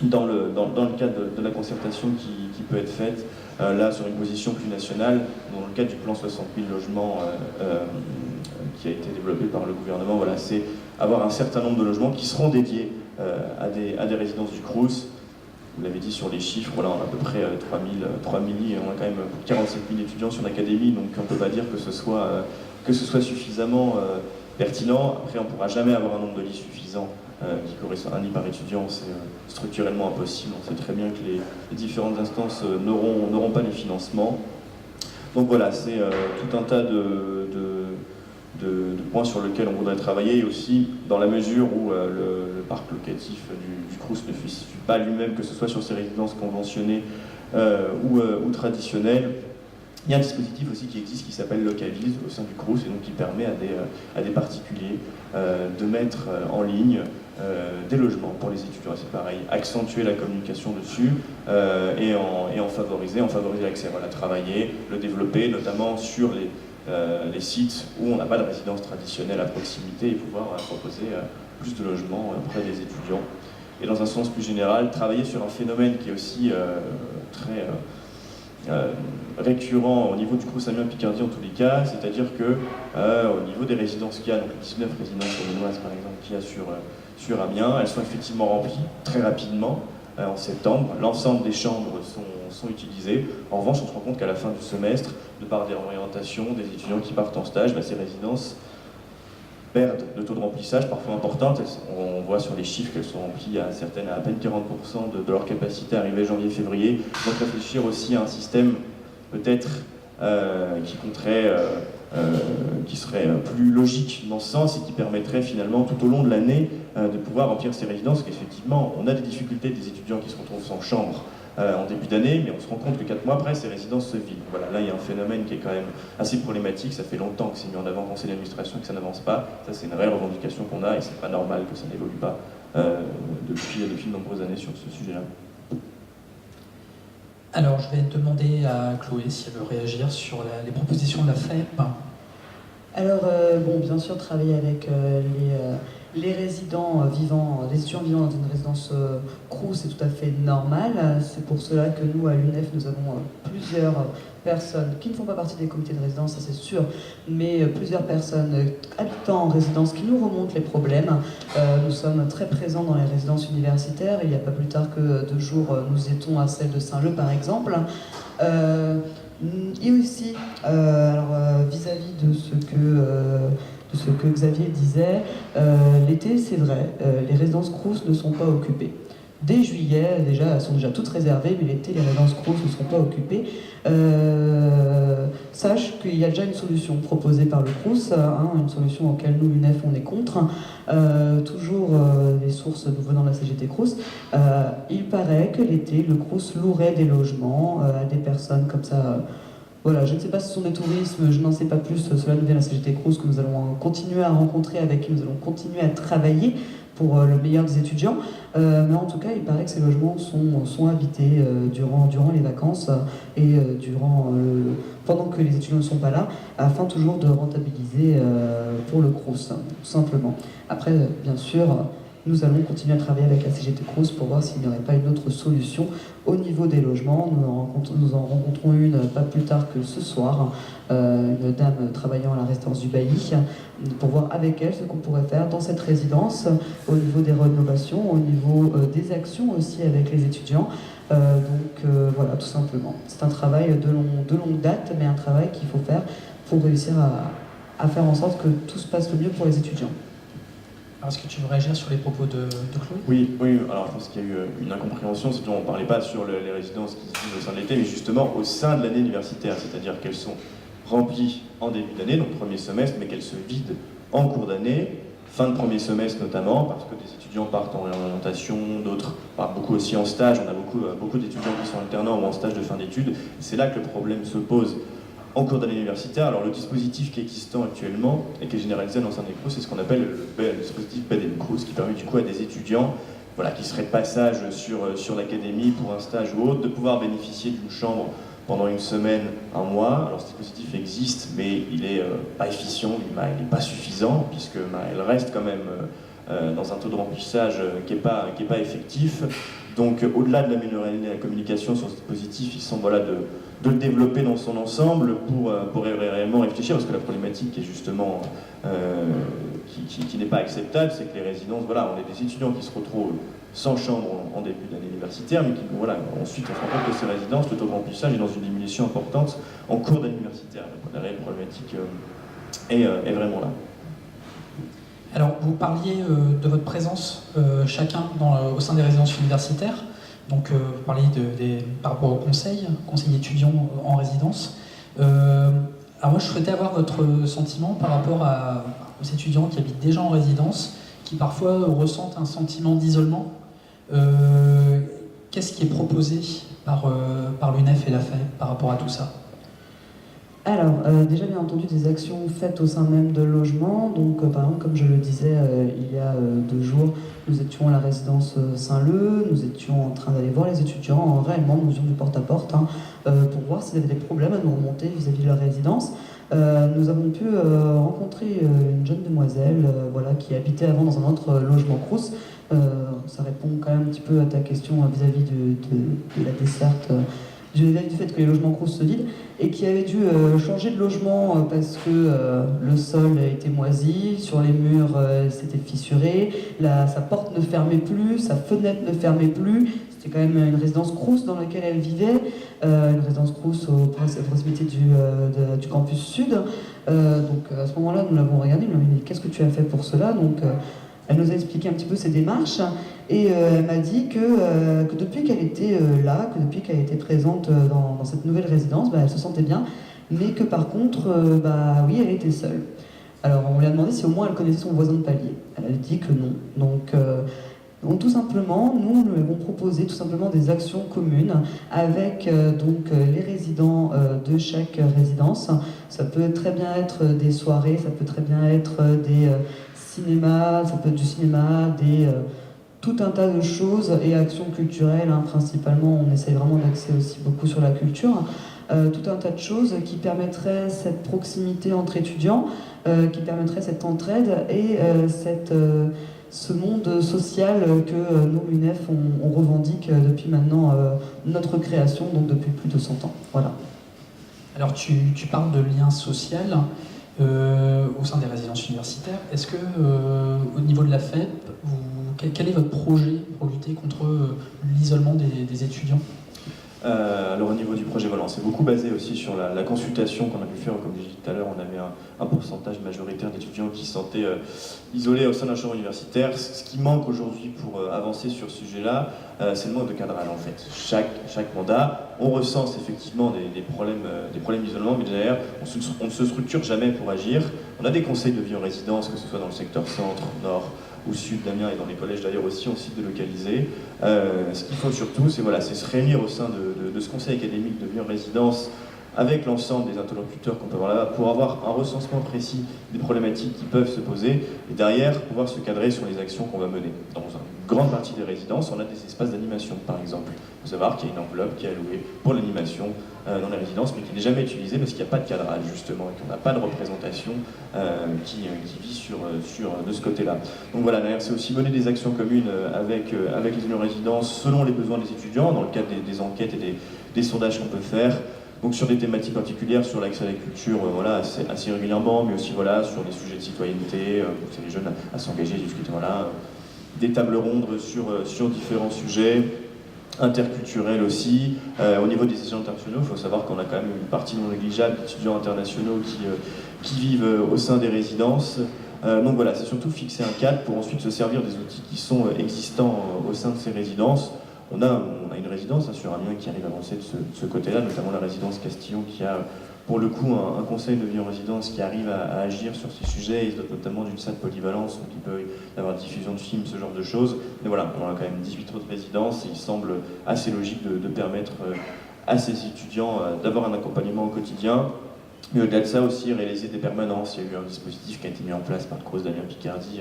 dans le cadre de la concertation qui peut être faite, là sur une position plus nationale, dans le cadre du plan 60 000 logements qui a été développé par le gouvernement, voilà, c'est avoir un certain nombre de logements qui seront dédiés à des résidences du CROUS. Vous l'avez dit sur les chiffres, voilà, on a à peu près 3 000 lits, et on a quand même 47 000 étudiants sur l'académie, donc on ne peut pas dire que ce soit suffisamment pertinent. Après, on ne pourra jamais avoir un nombre de lits suffisant qui correspond à un lit par étudiant, c'est structurellement impossible. On sait très bien que les différentes instances n'auront pas les financements. Donc voilà, c'est tout un tas de points sur lesquels on voudrait travailler, et aussi dans la mesure où le parc locatif du CROUS ne suffit pas lui-même, que ce soit sur ces résidences conventionnées ou traditionnelles. Il y a un dispositif aussi qui existe qui s'appelle Locavise au sein du CROUS, et donc qui permet à des particuliers de mettre en ligne des logements pour les étudiants. C'est pareil, accentuer la communication dessus et en favoriser l'accès, voilà, travailler, le développer, notamment sur les sites où on n'a pas de résidence traditionnelle à proximité, et pouvoir proposer plus de logements auprès des étudiants. Et dans un sens plus général, travailler sur un phénomène qui est aussi très récurrent au niveau du CROUS Amiens-Picardie en tous les cas, c'est-à-dire que au niveau des résidences qu'il y a, donc 19 résidences amiénoises par exemple qu'il y a sur Amiens, elles sont effectivement remplies très rapidement en septembre. L'ensemble des chambres sont utilisées. En revanche, on se rend compte qu'à la fin du semestre, de par des orientations, des étudiants qui partent en stage, ces résidences perdent de taux de remplissage parfois importantes. On voit sur les chiffres qu'elles sont remplies à certaines à peine 40% de leur capacité arrivée janvier-février. Donc réfléchir aussi à un système peut-être qui serait plus logique dans ce sens, et qui permettrait finalement tout au long de l'année de pouvoir remplir ces résidences, parce qu'effectivement on a des difficultés des étudiants qui se retrouvent sans chambre en début d'année, mais on se rend compte que 4 mois après, ces résidences se vident. Voilà, là il y a un phénomène qui est quand même assez problématique, ça fait longtemps que c'est mis en avant au conseil d'administration et que ça n'avance pas. Ça c'est une réelle revendication qu'on a et c'est pas normal que ça n'évolue pas depuis de nombreuses années sur ce sujet-là. Alors, je vais demander à Chloé si elle veut réagir sur les propositions de la FEP. Alors, bon, bien sûr, travailler avec les résidents vivants, les étudiants vivant dans une résidence Crous, c'est tout à fait normal. C'est pour cela que nous, à l'UNEF, nous avons plusieurs personnes qui ne font pas partie des comités de résidence, ça c'est sûr, mais plusieurs personnes habitant en résidence qui nous remontent les problèmes. Nous sommes très présents dans les résidences universitaires. Il n'y a pas plus tard que 2 jours, nous étions à celle de Saint-Leu, par exemple. Et aussi, vis-à-vis de ce que Xavier disait, l'été, c'est vrai, les résidences Crous ne sont pas occupées. Dès juillet, déjà, elles sont déjà toutes réservées, mais l'été, les résidences Crous ne seront pas occupées. Sache qu'il y a déjà une solution proposée par le Crous, une solution auquel nous, l'UNEF, on est contre. Toujours les sources nous venant de la CGT Crous. Il paraît que l'été, le Crous louerait des logements à des personnes comme ça. Voilà, je ne sais pas si ce sont des tourismes, je n'en sais pas plus. Cela nous vient de la CGT Crous que nous allons continuer à rencontrer, avec qui nous allons continuer à travailler pour le meilleur des étudiants. Mais en tout cas, il paraît que ces logements sont habités durant les vacances et pendant que les étudiants ne sont pas là, afin toujours de rentabiliser pour le Crous, tout simplement. Après, bien sûr, nous allons continuer à travailler avec la CGT Crous pour voir s'il n'y aurait pas une autre solution au niveau des logements. Nous en rencontrons une pas plus tard que ce soir, une dame travaillant à la résidence du Bailly, pour voir avec elle ce qu'on pourrait faire dans cette résidence, au niveau des rénovations, au niveau des actions aussi avec les étudiants. Voilà, tout simplement. C'est un travail de longue date, mais un travail qu'il faut faire pour réussir à faire en sorte que tout se passe le mieux pour les étudiants. Est-ce que tu veux réagir sur les propos de Chloé ? Oui, alors je pense qu'il y a eu une incompréhension, c'est qu'on ne parlait pas sur les résidences qui se vivent au sein de l'été, mais justement au sein de l'année universitaire, c'est-à-dire qu'elles sont remplies en début d'année, donc premier semestre, mais qu'elles se vident en cours d'année, fin de premier semestre notamment, parce que des étudiants partent en réorientation, d'autres partent beaucoup aussi en stage, on a beaucoup d'étudiants qui sont alternants ou en stage de fin d'études, c'est là que le problème se pose. En cours d'année universitaire, alors le dispositif qui est existant actuellement et qui est généralisé dans l'ensemble des Crous, c'est ce qu'on appelle le dispositif Bed & Crous, qui permet du coup à des étudiants qui seraient de passage sur l'académie pour un stage ou autre, de pouvoir bénéficier d'une chambre pendant une semaine, un mois. Alors ce dispositif existe, mais il n'est pas efficient, il n'est pas suffisant, puisque elle reste quand même dans un taux de remplissage qui n'est pas effectif. Donc au-delà de l'améliorer la communication sur ce dispositif, il semble de le développer dans son ensemble pour réellement réfléchir, parce que la problématique qui est justement qui n'est pas acceptable, c'est que les résidences, on est des étudiants qui se retrouvent sans chambre en début d'année universitaire, mais ensuite on se rend compte que ces résidences, le taux de remplissage est dans une diminution importante en cours d'année universitaire. Donc la réelle problématique est vraiment là. Alors, vous parliez de votre présence chacun au sein des résidences universitaires. Donc, vous parliez par rapport au conseil étudiant en résidence. Alors moi, je souhaitais avoir votre sentiment par rapport aux étudiants qui habitent déjà en résidence, qui parfois ressentent un sentiment d'isolement. Qu'est-ce qui est proposé par l'UNEF et la FEP par rapport à tout ça ? Alors, déjà bien entendu des actions faites au sein même de logements. Donc par exemple, comme je le disais il y a 2 jours, nous étions à la résidence Saint-Leu, nous étions en train d'aller voir les étudiants, réellement nous faisions du porte-à-porte pour voir s'ils avaient des problèmes à nous remonter vis-à-vis de leur résidence. Nous avons pu rencontrer une jeune demoiselle qui habitait avant dans un autre logement Crous. Ça répond quand même un petit peu à ta question vis-à-vis de la desserte. Du fait que les logements Crous se vident, et qui avait dû changer de logement parce que le sol était moisi, sur les murs c'était fissuré, sa porte ne fermait plus, sa fenêtre ne fermait plus. C'était quand même une résidence Crous dans laquelle elle vivait, une résidence Crous à proximité du campus sud. Donc à ce moment-là, nous l'avons regardé, nous lui avons dit qu'est-ce que tu as fait pour cela. Donc elle nous a expliqué un petit peu ses démarches et elle m'a dit que depuis qu'elle était là, que depuis qu'elle était présente dans cette nouvelle résidence, elle se sentait bien, mais que par contre, oui, elle était seule. Alors on lui a demandé si au moins elle connaissait son voisin de palier. Elle a dit que non. Donc Donc tout simplement, nous avons proposé tout simplement des actions communes avec les résidents de chaque résidence. Ça peut très bien être des soirées, ça peut très bien être des cinémas, ça peut être du cinéma, tout un tas de choses et actions culturelles, hein, principalement. On essaye vraiment d'axer aussi beaucoup sur la culture. Tout un tas de choses qui permettraient cette proximité entre étudiants, qui permettraient cette entraide et ce monde social que nous, l'UNEF, on revendique depuis maintenant notre création, donc depuis plus de 100 ans. Voilà. Alors tu parles de lien social au sein des résidences universitaires. Est-ce que au niveau de la FEP, quel est votre projet pour lutter contre l'isolement des étudiants ? Alors au niveau du projet, voilà, c'est beaucoup basé aussi sur la consultation qu'on a pu faire. Comme je disais tout à l'heure, on avait un pourcentage majoritaire d'étudiants qui se sentaient isolés au sein d'un champ universitaire. Ce qui manque aujourd'hui pour avancer sur ce sujet-là, c'est le manque de cadrage en fait. Chaque mandat, on recense effectivement des problèmes d'isolement, mais derrière, on ne se structure jamais pour agir. On a des conseils de vie en résidence, que ce soit dans le secteur centre, nord ou sud d'Amiens et dans les collèges d'ailleurs aussi, on cite délocalisés. Ce qu'il faut surtout, c'est se réunir au sein de ce conseil académique de vie en résidence avec l'ensemble des interlocuteurs qu'on peut avoir là-bas pour avoir un recensement précis des problématiques qui peuvent se poser et derrière pouvoir se cadrer sur les actions qu'on va mener. Dans une grande partie des résidences, on a des espaces d'animation par exemple. Il faut savoir qu'il y a une enveloppe qui est allouée pour l'animation dans les résidences mais qui n'est jamais utilisée parce qu'il n'y a pas de cadrage justement et qu'on n'a pas de représentation qui vit de ce côté-là. Donc voilà, derrière c'est aussi mener des actions communes avec les unions résidences selon les besoins des étudiants dans le cadre des enquêtes et des sondages qu'on peut faire. Donc sur des thématiques particulières, sur l'accès à la culture, assez régulièrement, mais aussi sur des sujets de citoyenneté, pousser les jeunes à s'engager, discuter, des tables rondes sur différents sujets, interculturels aussi. Au niveau des étudiants internationaux, il faut savoir qu'on a quand même une partie non négligeable d'étudiants internationaux qui vivent au sein des résidences. Donc voilà, c'est surtout fixer un cadre pour ensuite se servir des outils qui sont existants au sein de ces résidences. On a une résidence sur Amiens qui arrive à avancer de ce côté-là, notamment la résidence Castillon qui a pour le coup un conseil de vie en résidence qui arrive à agir sur ces sujets. Il se dote notamment d'une salle polyvalence, donc il peut y avoir diffusion de films, ce genre de choses. Mais voilà, on a quand même 18 autres résidences et il semble assez logique de permettre à ces étudiants d'avoir un accompagnement au quotidien. Mais au-delà de ça aussi, réaliser des permanences. Il y a eu un dispositif qui a été mis en place par Crous d'Amiens Picardie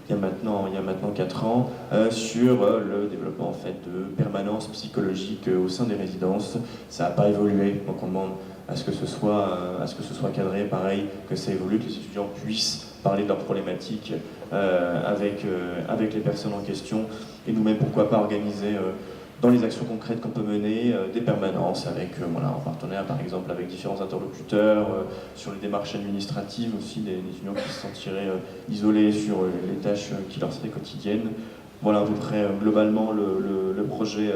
il y a maintenant 4 ans, sur le développement en fait, de permanences psychologiques au sein des résidences. Ça n'a pas évolué, donc on demande à ce que ce soit cadré, pareil, que ça évolue, que les étudiants puissent parler de leurs problématiques avec les personnes en question, et nous-mêmes, pourquoi pas organiser dans les actions concrètes qu'on peut mener, des permanences en partenariat par exemple avec différents interlocuteurs, sur les démarches administratives aussi, des étudiants qui se sentiraient isolés sur les tâches qui leur seraient quotidiennes. Voilà à peu près globalement le projet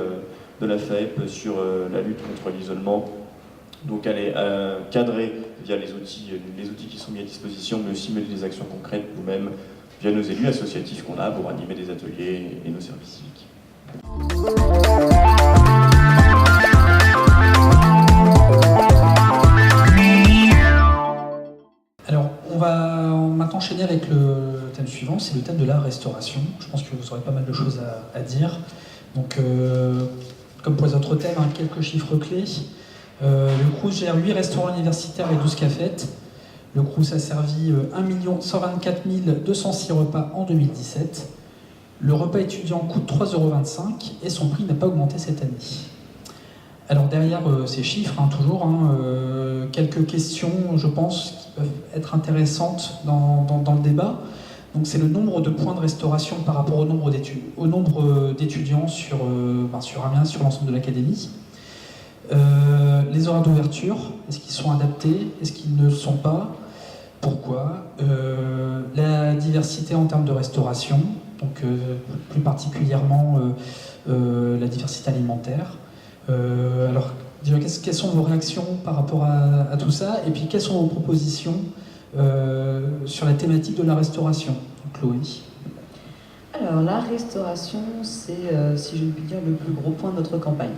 de la FAEP sur la lutte contre l'isolement. Donc elle est cadrée via les outils qui sont mis à disposition, mais aussi mener des actions concrètes nous-mêmes via nos élus associatifs qu'on a pour animer des ateliers et nos services civiques. Alors, on va maintenant enchaîner avec le thème suivant, c'est le thème de la restauration. Je pense que vous aurez pas mal de choses à dire. Donc, comme pour les autres thèmes, quelques chiffres clés. Le Crous gère 8 restaurants universitaires et 12 cafettes. Le Crous a servi 1 124 206 repas en 2017. Le repas étudiant coûte 3,25 € et son prix n'a pas augmenté cette année. Alors derrière ces chiffres, quelques questions, je pense, qui peuvent être intéressantes dans le débat. Donc c'est le nombre de points de restauration par rapport au nombre d'étudiants sur Amiens, sur l'ensemble de l'académie. Les horaires d'ouverture, est-ce qu'ils sont adaptés? Est-ce qu'ils ne le sont pas? Pourquoi? La diversité en termes de restauration, donc plus particulièrement la diversité alimentaire. Alors, déjà, quelles sont vos réactions par rapport à tout ça? Et puis, quelles sont vos propositions sur la thématique de la restauration? Chloé. Alors, la restauration, c'est, si je puis dire, le plus gros point de notre campagne.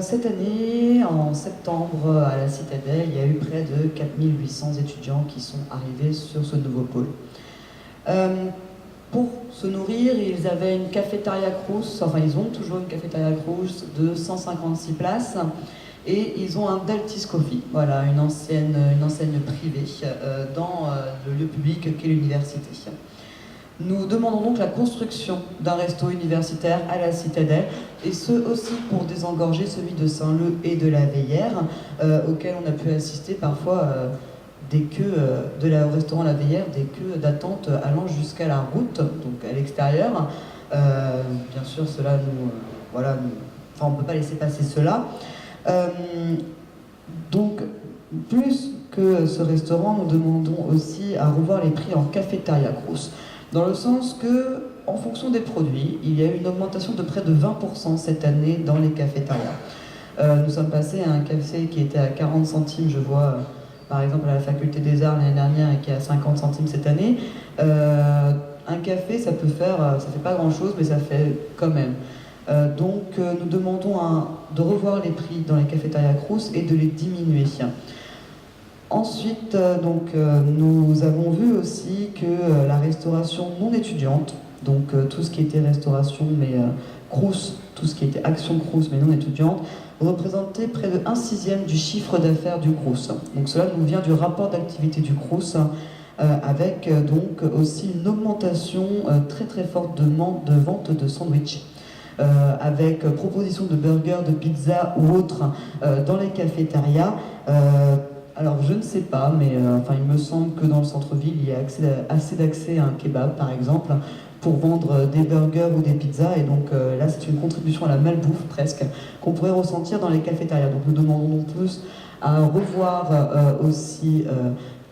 Cette année, en septembre, à la Citadelle, il y a eu près de 4800 étudiants qui sont arrivés sur ce nouveau pôle. Pour se nourrir, ils avaient une cafétéria Crous, enfin ils ont toujours une cafétéria Crous de 156 places, et ils ont un Daltis Coffee, voilà, une enseigne privée dans le lieu public qu'est l'université. Nous demandons donc la construction d'un resto universitaire à la Citadelle, et ce aussi pour désengorger celui de Saint-Leu et de la Veillère, auquel on a pu assister parfois des queues au restaurant La Veillère, des queues d'attente allant jusqu'à la route, donc à l'extérieur. Bien sûr, cela on ne peut pas laisser passer cela. Donc, plus que ce restaurant, nous demandons aussi à revoir les prix en cafétéria Crous, dans le sens que, en fonction des produits, il y a eu une augmentation de près de 20% cette année dans les cafétérias. Nous sommes passés à un café qui était à 40 centimes, je vois, par exemple à la Faculté des Arts l'année dernière, et qui est à 50 centimes cette année. Un café, ça fait pas grand-chose, mais ça fait quand même. Donc nous demandons de revoir les prix dans les cafétérias Crous et de les diminuer. Ensuite, nous avons vu aussi que la restauration non étudiante, donc tout ce qui était restauration mais Crous, tout ce qui était action Crous mais non étudiante, représentait près de 1/6 du chiffre d'affaires du Crous. Donc cela nous vient du rapport d'activité du Crous, avec donc aussi une augmentation très très forte de vente de sandwichs. Avec proposition de burgers, de pizza ou autres dans les cafétérias. Alors je ne sais pas, mais il me semble que dans le centre-ville, il y a assez d'accès à un kebab, par exemple, pour vendre des burgers ou des pizzas. Et donc là, c'est une contribution à la malbouffe, presque, qu'on pourrait ressentir dans les cafétérias. Donc nous demandons plus à revoir aussi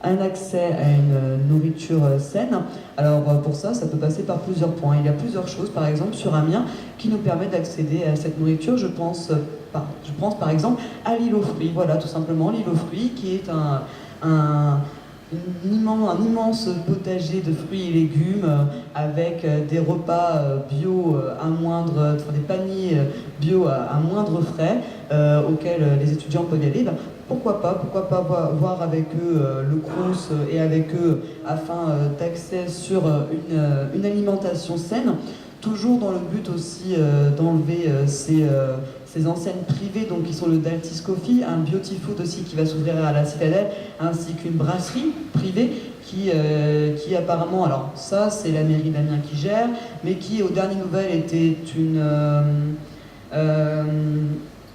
un accès à une nourriture saine. Alors pour ça peut passer par plusieurs points. Il y a plusieurs choses, par exemple sur Amiens, qui nous permettent d'accéder à cette nourriture. Je pense par exemple à l'île aux fruits. Voilà, tout simplement l'île aux fruits, qui est un immense potager de fruits et légumes avec des repas bio des paniers bio à moindre frais auxquels les étudiants peuvent y aller. Pourquoi pas voir avec eux le Crous et avec eux afin d'accès sur une alimentation saine, toujours dans le but aussi d'enlever ces enseignes privées, donc qui sont le Daltis Coffee, un Beauty Food aussi qui va s'ouvrir à la Citadelle, ainsi qu'une brasserie privée qui apparemment, alors ça c'est la mairie d'Amiens qui gère, mais qui aux dernières nouvelles était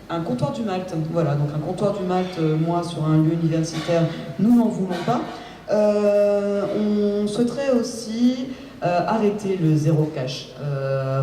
un comptoir du Malte. Voilà, donc un comptoir du Malte, moi sur un lieu universitaire, nous n'en voulons pas. On souhaiterait aussi arrêter le zéro cash.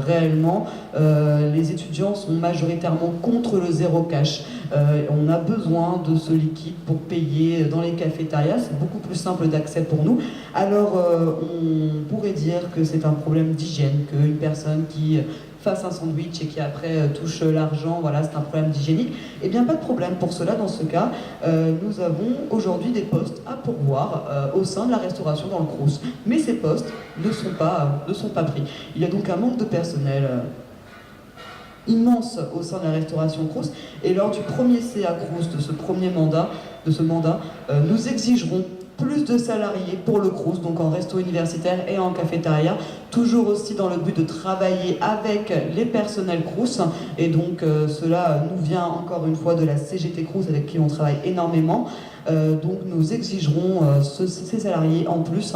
Réellement, les étudiants sont majoritairement contre le zéro cash. On a besoin de ce liquide pour payer dans les cafétérias, c'est beaucoup plus simple d'accès pour nous. Alors on pourrait dire que c'est un problème d'hygiène, qu'une personne qui fasse un sandwich et qui après touche l'argent, voilà, c'est un problème d'hygiénique. Eh bien pas de problème pour cela. Dans ce cas, nous avons aujourd'hui des postes à pourvoir au sein de la restauration dans le Crous. Mais ces postes ne sont pas pris. Il y a donc un manque de personnel immense au sein de la restauration Crous, et lors du premier CA Crous de ce mandat, nous exigerons plus de salariés pour le Crous, donc en resto universitaire et en cafétéria, toujours aussi dans le but de travailler avec les personnels Crous, et donc cela nous vient encore une fois de la CGT Crous avec qui on travaille énormément. Donc nous exigerons ces salariés en plus,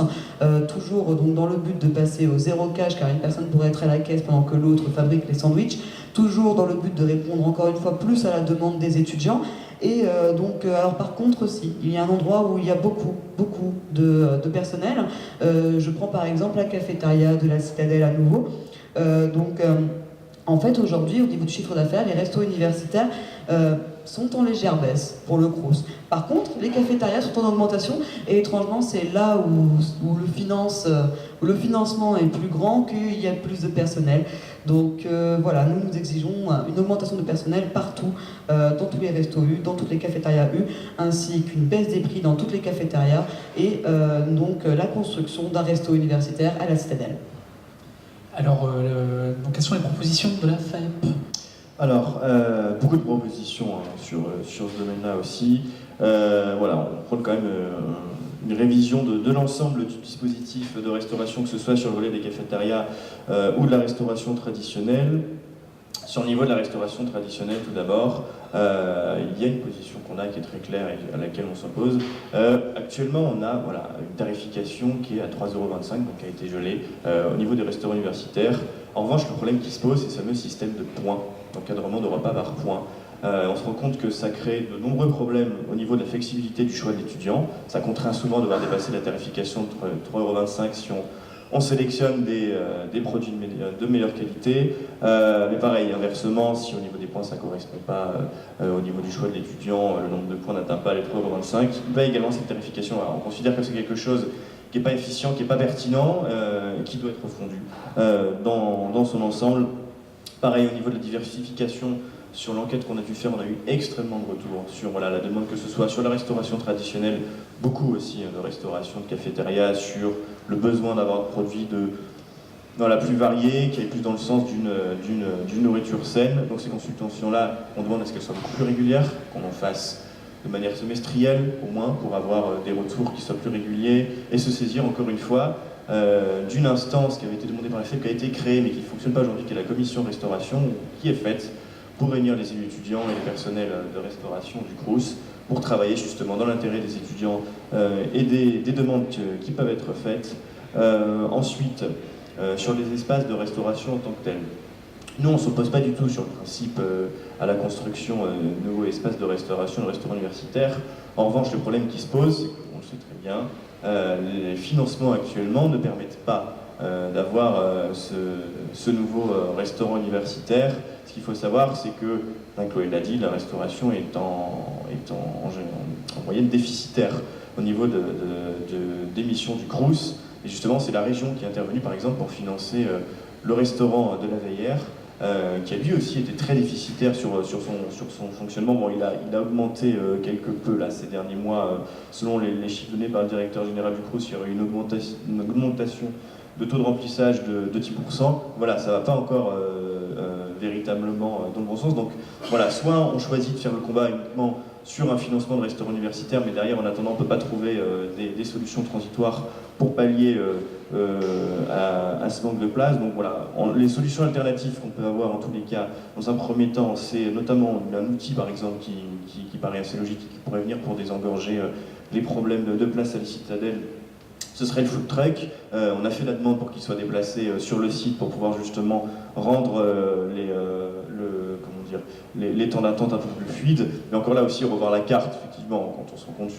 toujours donc dans le but de passer au zéro cash, car une personne pourrait être à la caisse pendant que l'autre fabrique les sandwichs, toujours dans le but de répondre encore une fois plus à la demande des étudiants. Et alors par contre aussi, il y a un endroit où il y a beaucoup de personnel. Je prends par exemple la cafétéria de la Citadelle à nouveau. En fait, aujourd'hui, au niveau du chiffre d'affaires, les restos universitaires sont en légère baisse pour le Crous. Par contre, les cafétérias sont en augmentation, et étrangement, c'est là où le financement est plus grand qu'il y a plus de personnel. Donc voilà, nous exigeons une augmentation de personnel partout, dans tous les restos U, dans toutes les cafétérias U, ainsi qu'une baisse des prix dans toutes les cafétérias, et donc la construction d'un resto universitaire à la Citadelle. Alors, donc, quelles sont les propositions de la FAEP ? Alors, beaucoup de propositions sur ce domaine-là aussi. Voilà, on prône quand même une révision de l'ensemble du dispositif de restauration, que ce soit sur le volet des cafétérias ou de la restauration traditionnelle. Sur le niveau de la restauration traditionnelle, tout d'abord, il y a une position qu'on a qui est très claire et à laquelle on s'oppose. Actuellement, on a une tarification qui est à 3,25 €, donc qui a été gelée au niveau des restaurants universitaires. En revanche, le problème qui se pose, c'est ce fameux système de points, d'encadrement de repas par points. On se rend compte que ça crée de nombreux problèmes au niveau de la flexibilité du choix de l'étudiant. Ça contraint souvent de devoir dépasser la tarification de 3,25 € si on sélectionne des produits de meilleure qualité. Mais pareil, inversement, si au niveau des points ça ne correspond pas au niveau du choix de l'étudiant, le nombre de points n'atteint pas les 3,25 €, il paye également cette tarification. Alors, on considère que c'est quelque chose qui n'est pas efficient, qui n'est pas pertinent, qui doit être refondu dans son ensemble. Pareil, au niveau de la diversification, sur l'enquête qu'on a pu faire, on a eu extrêmement de retours sur la demande, que ce soit sur la restauration traditionnelle, beaucoup aussi de restauration de cafétéria, sur le besoin d'avoir des produits plus variés, qui aillent plus dans le sens d'une nourriture saine. Donc ces consultations-là, on demande à ce qu'elles soient beaucoup plus régulières, qu'on en fasse de manière semestrielle au moins, pour avoir des retours qui soient plus réguliers, et se saisir encore une fois d'une instance qui avait été demandée par la FEP, qui a été créée mais qui ne fonctionne pas aujourd'hui, qui est la commission restauration, qui est faite pour réunir les élus étudiants et les personnels de restauration du Crous, pour travailler justement dans l'intérêt des étudiants et des demandes qui peuvent être faites. Ensuite, sur les espaces de restauration en tant que tels. Nous, on ne s'oppose pas du tout sur le principe à la construction de nouveaux espaces de restauration, de restaurants universitaires. En revanche, le problème qui se pose, c'est qu'on le sait très bien, les financements actuellement ne permettent pas d'avoir ce nouveau restaurant universitaire. Ce qu'il faut savoir, c'est que, Chloé l'a dit, la restauration est en moyenne déficitaire au niveau d'émissions du Crous. Et justement, c'est la région qui est intervenue, par exemple, pour financer le restaurant de la Veillère, qui a lui aussi été très déficitaire sur son fonctionnement. Bon, il a augmenté quelque peu là, ces derniers mois. Selon les chiffres donnés par le directeur général du Crous, il y aurait une augmentation de taux de remplissage de 10%. Voilà, ça ne va pas encore véritablement dans le bon sens. Donc voilà, soit on choisit de faire le combat uniquement sur un financement de restaurant universitaire, mais derrière, en attendant, on ne peut pas trouver des solutions transitoires pour pallier à ce manque de place. Donc voilà, les solutions alternatives qu'on peut avoir en tous les cas, dans un premier temps, c'est notamment un outil par exemple qui paraît assez logique, qui pourrait venir pour désengorger les problèmes de place à la citadelle. Ce serait le food truck. On a fait la demande pour qu'il soit déplacé sur le site pour pouvoir justement rendre les temps d'attente un peu plus fluides. Mais encore là aussi, revoir la carte, effectivement, quand on se rend compte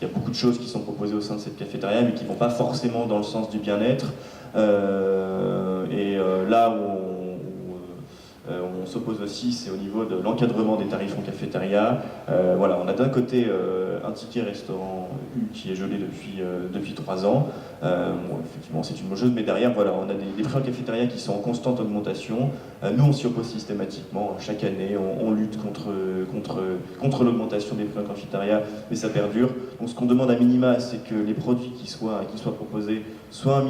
il y a beaucoup de choses qui sont proposées au sein de cette cafétéria, mais qui ne vont pas forcément dans le sens du bien-être. Là où on s'oppose aussi, c'est au niveau de l'encadrement des tarifs en cafétéria. Voilà, on a d'un côté un ticket restaurant U qui est gelé depuis 3 ans. Bon, effectivement, c'est une bonne chose, mais derrière, voilà, on a des prix en cafétéria qui sont en constante augmentation. Nous, on s'y oppose systématiquement. Chaque année, on lutte contre l'augmentation des prix en cafétéria, mais ça perdure. Donc, ce qu'on demande à minima, c'est que les produits qui soient proposés soient un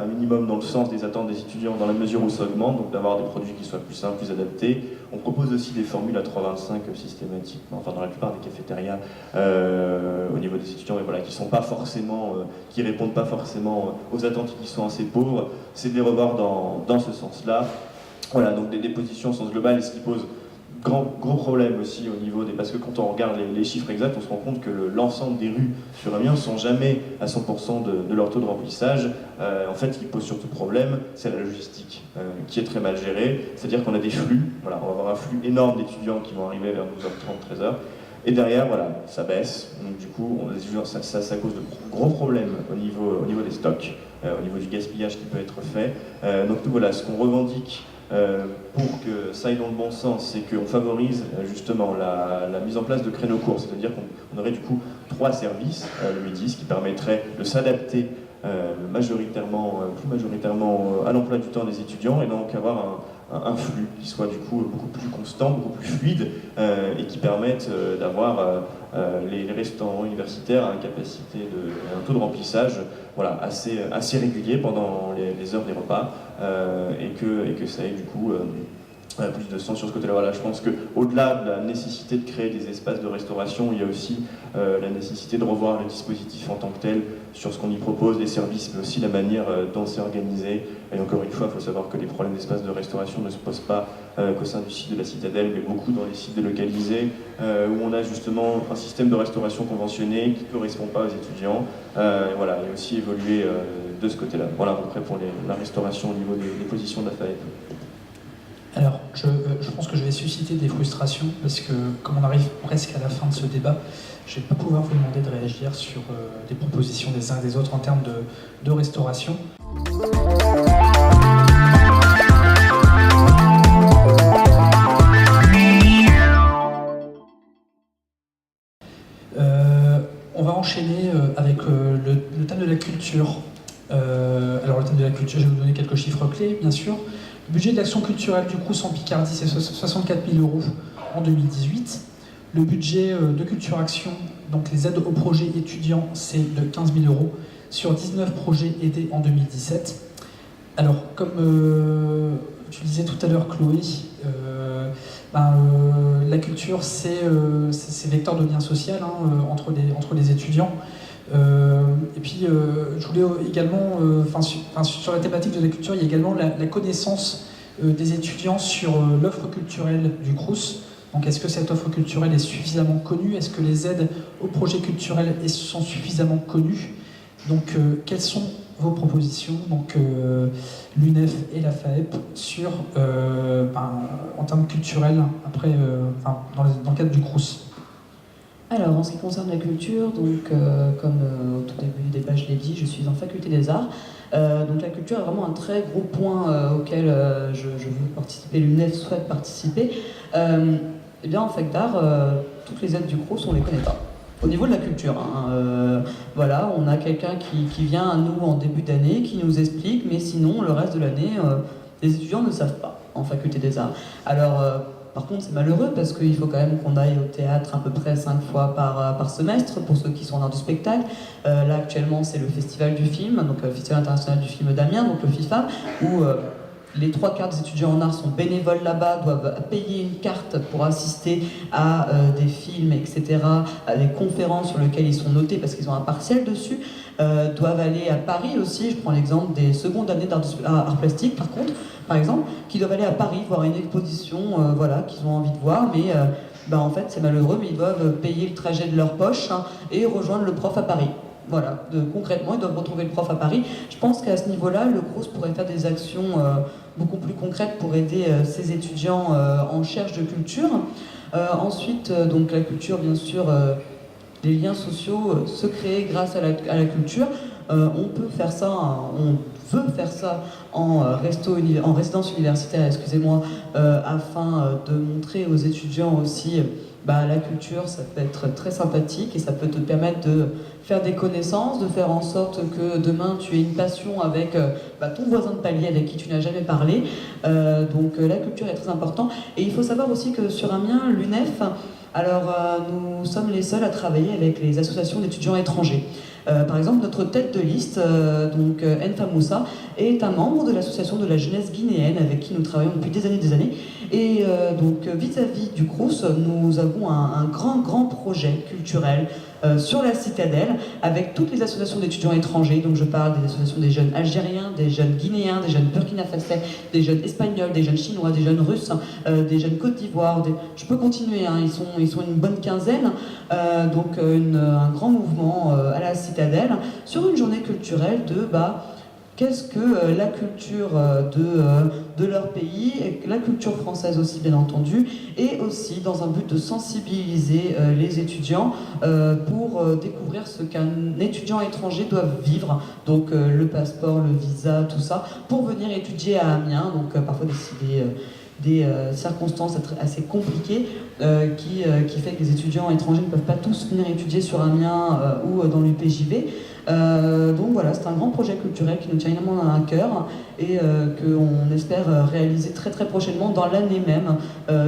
minimum dans le sens des attentes des étudiants, dans la mesure où ça augmente, donc d'avoir des produits qui soient plus simples, plus adaptés. On propose aussi des formules à 3,25 systématiquement, enfin dans la plupart des cafétérias au niveau des étudiants, mais voilà, qui répondent pas forcément aux attentes qui sont assez pauvres. C'est de les revoir dans ce sens-là. Voilà, donc des positions au sens global, et ce qui pose gros problème aussi au niveau des... Parce que quand on regarde les chiffres exacts, on se rend compte que l'ensemble des rues sur Amiens ne sont jamais à 100% de leur taux de remplissage. En fait, ce qui pose surtout problème, c'est la logistique, qui est très mal gérée. C'est-à-dire qu'on a des flux, voilà, on va avoir un flux énorme d'étudiants qui vont arriver vers 12h30, 13h. Et derrière, voilà, ça baisse. Donc du coup, ça cause de gros problèmes au niveau des stocks, au niveau du gaspillage qui peut être fait. Donc nous, voilà, ce qu'on revendique pour que ça aille dans le bon sens, c'est qu'on favorise justement la mise en place de créneaux courts, c'est-à-dire qu'on aurait du coup 3 services le midi, ce qui permettrait de s'adapter plus majoritairement à l'emploi du temps des étudiants, et donc avoir un flux qui soit du coup beaucoup plus constant, beaucoup plus fluide, et qui permette d'avoir les restaurants universitaires à un taux de remplissage voilà, assez régulier pendant les heures des repas, et que ça ait du coup plus de sens sur ce côté-là. Voilà, je pense qu'au-delà de la nécessité de créer des espaces de restauration, il y a aussi la nécessité de revoir le dispositif en tant que tel, sur ce qu'on y propose, les services, mais aussi la manière dont c'est organisé. Et encore une fois, il faut savoir que les problèmes d'espace de restauration ne se posent pas qu'au sein du site de la Citadelle, mais beaucoup dans les sites délocalisés, où on a justement un système de restauration conventionné qui ne correspond pas aux étudiants. Voilà, et aussi évoluer de ce côté-là. Voilà à peu près pour la restauration au niveau des positions de la FAEP. Alors, je pense que je vais susciter des frustrations, parce que comme on arrive presque à la fin de ce débat, je ne vais pas pouvoir vous demander de réagir sur des propositions des uns et des autres en termes de restauration. On va enchaîner avec le thème de la culture. Alors le thème de la culture, je vais vous donner quelques chiffres clés, bien sûr. Le budget de l'action culturelle du Crous en Picardie, c'est 64 000 € en 2018. Le budget de Culture Action, donc les aides aux projets étudiants, c'est de 15 000 € sur 19 projets aidés en 2017. Alors, comme tu disais tout à l'heure, Chloé, la culture, c'est vecteur de lien social entre les étudiants. Et puis, je voulais également, sur la thématique de la culture, il y a également la connaissance des étudiants sur l'offre culturelle du Crous. Donc, est-ce que cette offre culturelle est suffisamment connue? Est-ce que les aides aux projets culturels sont suffisamment connues? Donc, quelles sont vos propositions, donc l'UNEF et la FAEP, sur, en termes culturels, après, dans le cadre du Crous? Alors, en ce qui concerne la culture, donc, comme au tout début du débat, je l'ai dit, je suis en faculté des arts. Donc la culture est vraiment un très gros point auquel je veux participer, l'UNEF souhaite participer. Eh bien, en fac d'art, toutes les aides du Crous, on ne les connaît pas. Au niveau de la culture, voilà, on a quelqu'un qui vient à nous en début d'année, qui nous explique, mais sinon, le reste de l'année, les étudiants ne savent pas en faculté des arts. Alors, par contre, c'est malheureux parce qu'il faut quand même qu'on aille au théâtre à peu près 5 fois par semestre pour ceux qui sont en art du spectacle. Là, actuellement, c'est le Festival du film, donc le Festival international du film d'Amiens, donc le FIFA, où les 3/4 des étudiants en art sont bénévoles là-bas, doivent payer une carte pour assister à des films, etc., à des conférences sur lesquelles ils sont notés parce qu'ils ont un partiel dessus, doivent aller à Paris aussi. Je prends l'exemple des secondes années d'art plastique, par exemple, qui doivent aller à Paris voir une exposition qu'ils ont envie de voir, mais en fait c'est malheureux, mais ils doivent payer le trajet de leur poche et rejoindre le prof à Paris. Voilà, concrètement, ils doivent retrouver le prof à Paris. Je pense qu'à ce niveau-là, le Crous pourrait faire des actions beaucoup plus concrètes pour aider ces étudiants en recherche de culture. Ensuite, donc la culture, bien sûr, les liens sociaux se créent grâce à la culture. On peut faire ça, on veut faire ça en résidence universitaire, excusez-moi, afin de montrer aux étudiants aussi la culture, ça peut être très sympathique et ça peut te permettre de faire des connaissances, de faire en sorte que demain tu aies une passion avec ton voisin de palier avec qui tu n'as jamais parlé. Donc la culture est très importante. Et il faut savoir aussi que sur Amiens, l'UNEF, nous sommes les seuls à travailler avec les associations d'étudiants étrangers. Par exemple, notre tête de liste, Enfa Moussa, est un membre de l'association de la jeunesse guinéenne avec qui nous travaillons depuis des années. Et donc vis-à-vis du Crous, nous avons un grand projet culturel sur la Citadelle avec toutes les associations d'étudiants étrangers. Donc je parle des associations des jeunes algériens, des jeunes guinéens, des jeunes burkina faso, des jeunes espagnols, des jeunes chinois, des jeunes russes, des jeunes Côte d'Ivoire. Je peux continuer, ils sont une bonne quinzaine. Donc un grand mouvement à la Citadelle sur une journée culturelle de qu'est-ce que la culture de leur pays, et la culture française aussi bien entendu, et aussi dans un but de sensibiliser les étudiants pour découvrir ce qu'un étudiant étranger doit vivre, donc le passeport, le visa, tout ça, pour venir étudier à Amiens, donc parfois des circonstances assez compliquées qui fait que les étudiants étrangers ne peuvent pas tous venir étudier sur Amiens ou dans l'UPJV. Donc voilà, c'est un grand projet culturel qui nous tient énormément à cœur et qu'on espère réaliser très prochainement dans l'année même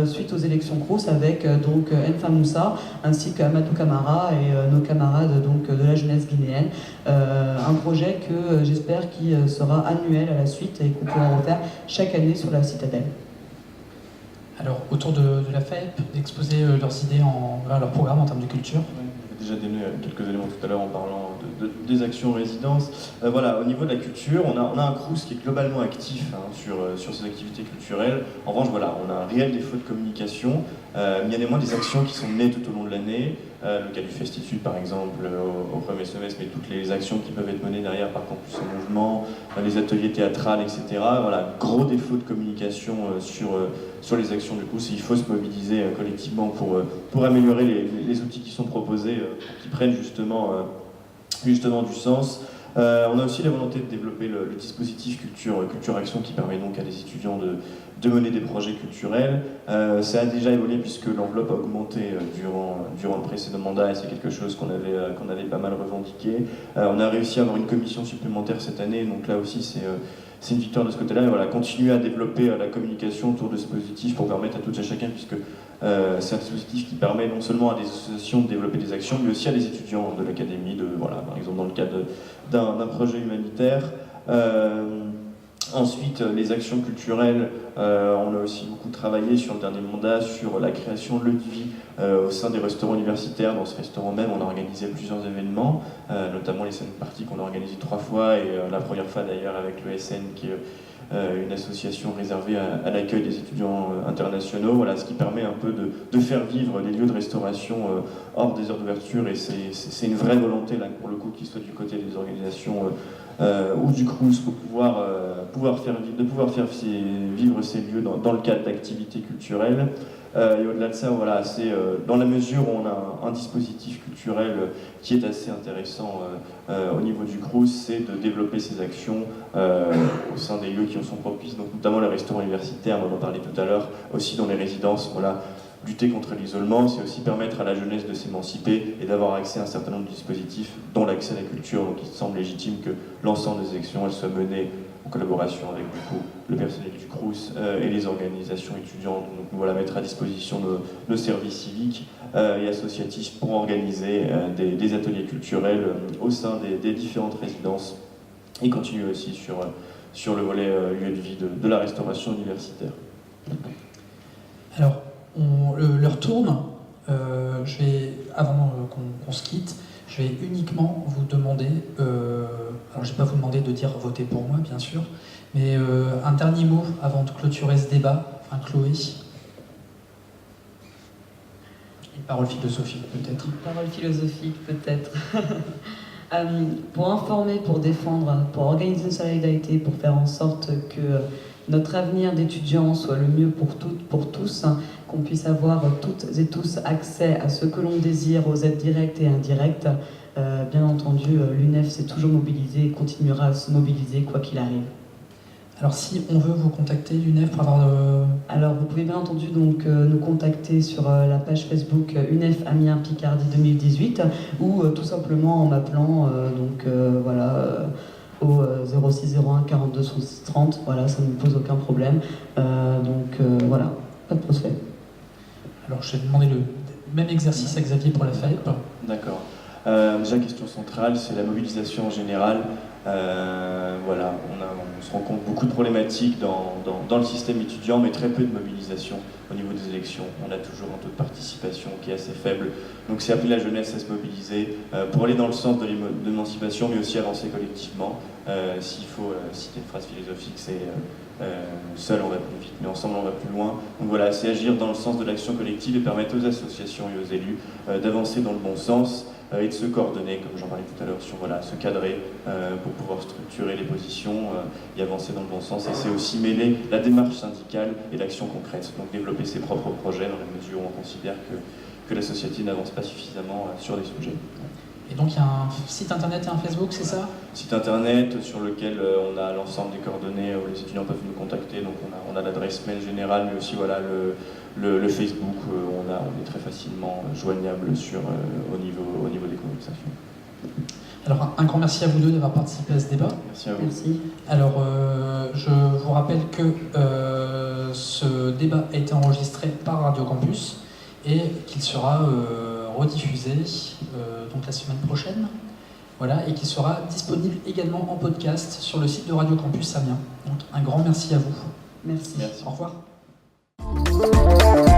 suite aux élections Crous avec Enfa Moussa ainsi qu'Amadou Camara et nos camarades de la jeunesse guinéenne. Un projet que j'espère qui sera annuel à la suite et qu'on pourra refaire chaque année sur la Citadelle. Alors, autour de la FAEP, d'exposer leurs idées, leur programme en termes de culture. Déjà donné quelques éléments tout à l'heure en parlant des actions résidences. Voilà, au niveau de la culture, on a un Crous qui est globalement actif sur ces activités culturelles. En revanche, voilà, on a un réel défaut de communication. Il y a néanmoins des actions qui sont menées tout au long de l'année. Le cas du Festitude, par exemple, au premier semestre, mais toutes les actions qui peuvent être menées derrière par Campus en Mouvement, les ateliers théâtrales, etc. Voilà, gros défaut de communication sur les actions du Crous. Il faut se mobiliser collectivement pour améliorer les outils qui sont proposés, qui prennent justement du sens. On a aussi la volonté de développer le dispositif Culture Action qui permet donc à des étudiants de mener des projets culturels. Ça a déjà évolué puisque l'enveloppe a augmenté durant le précédent mandat et c'est quelque chose qu'on avait pas mal revendiqué. On a réussi à avoir une commission supplémentaire cette année, donc là aussi c'est une victoire de ce côté-là. Et voilà, continuer à développer la communication autour de ce dispositif pour permettre à tout et chacun, puisque c'est un dispositif qui permet non seulement à des associations de développer des actions, mais aussi à des étudiants de l'académie, par exemple dans le cadre d'un projet humanitaire. Ensuite, les actions culturelles, on a aussi beaucoup travaillé sur le dernier mandat sur la création de lieux de vie au sein des restaurants universitaires. Dans ce restaurant même, on a organisé plusieurs événements, notamment les scènes parties qu'on a organisées 3 fois, et la première fois d'ailleurs avec l'ESN, qui est une association réservée à l'accueil des étudiants internationaux. Voilà, ce qui permet un peu de faire vivre des lieux de restauration hors des heures d'ouverture, et c'est une vraie volonté, là, pour le coup, qu'il soit du côté des organisations ou du Crous pour pouvoir faire vivre ces lieux dans le cadre d'activités culturelles. Et au-delà de ça, voilà, c'est dans la mesure où on a un dispositif culturel qui est assez intéressant au niveau du Crous, c'est de développer ces actions au sein des lieux qui en sont propices, donc notamment les restaurants universitaires, on en parlait tout à l'heure, aussi dans les résidences. Voilà, lutter contre l'isolement, c'est aussi permettre à la jeunesse de s'émanciper et d'avoir accès à un certain nombre de dispositifs, dont l'accès à la culture. Donc il semble légitime que l'ensemble des actions elles soient menées en collaboration avec du coup, le personnel du Crous et les organisations étudiantes. Donc voilà, mettre à disposition nos services civiques et associatifs pour organiser des ateliers culturels au sein des différentes résidences, et continuer aussi sur le volet lieu de vie de la restauration universitaire. Alors, l'heure tourne. Avant qu'on se quitte, je vais uniquement vous demander, alors je ne vais pas vous demander de dire votez pour moi, bien sûr, mais un dernier mot avant de clôturer ce débat. Enfin, Chloé. Une parole philosophique, peut-être. Une parole philosophique, peut-être. Pour informer, pour défendre, pour organiser une solidarité, pour faire en sorte que notre avenir d'étudiants soit le mieux pour toutes, pour tous, qu'on puisse avoir toutes et tous accès à ce que l'on désire, aux aides directes et indirectes. Bien entendu, l'UNEF s'est toujours mobilisée et continuera à se mobiliser quoi qu'il arrive. Alors si on veut vous contacter, l'UNEF, pour avoir... Alors vous pouvez bien entendu donc, nous contacter sur la page Facebook UNEF Amiens Picardie 2018, ou tout simplement en m'appelant au 06 01 42 66 30, voilà, ça ne me pose aucun problème. Voilà, pas de procès. Alors je vais demander le même exercice à Xavier pour la FAEP. D'accord. Déjà, question centrale, c'est la mobilisation en général. Voilà, on se rend compte beaucoup de problématiques dans le système étudiant, mais très peu de mobilisation au niveau des élections. On a toujours un taux de participation qui est assez faible. Donc c'est appeler la jeunesse à se mobiliser pour aller dans le sens de l'émancipation, mais aussi avancer collectivement. S'il faut citer une phrase philosophique, c'est seul on va plus vite, mais ensemble on va plus loin. Donc voilà, c'est agir dans le sens de l'action collective et permettre aux associations et aux élus d'avancer dans le bon sens et de se coordonner, comme j'en parlais tout à l'heure, sur se cadrer pour pouvoir structurer les positions et avancer dans le bon sens. Et c'est aussi mêler la démarche syndicale et l'action concrète, donc développer ses propres projets dans la mesure où on considère que la société n'avance pas suffisamment sur des sujets. Et donc il y a un site internet et un Facebook, c'est ça ? Site internet sur lequel on a l'ensemble des coordonnées où les étudiants peuvent nous contacter. Donc on a l'adresse mail générale, mais aussi voilà, le Facebook, on est très facilement joignable au niveau des conversations. Alors un grand merci à vous deux d'avoir participé à ce débat. Merci à vous. Merci. Alors je vous rappelle que ce débat a été enregistré par Radio Campus et qu'il sera rediffusé donc la semaine prochaine, voilà, et qui sera disponible également en podcast sur le site de Radio Campus Amiens. Donc un grand merci à vous. Merci. Merci. Au revoir. Merci.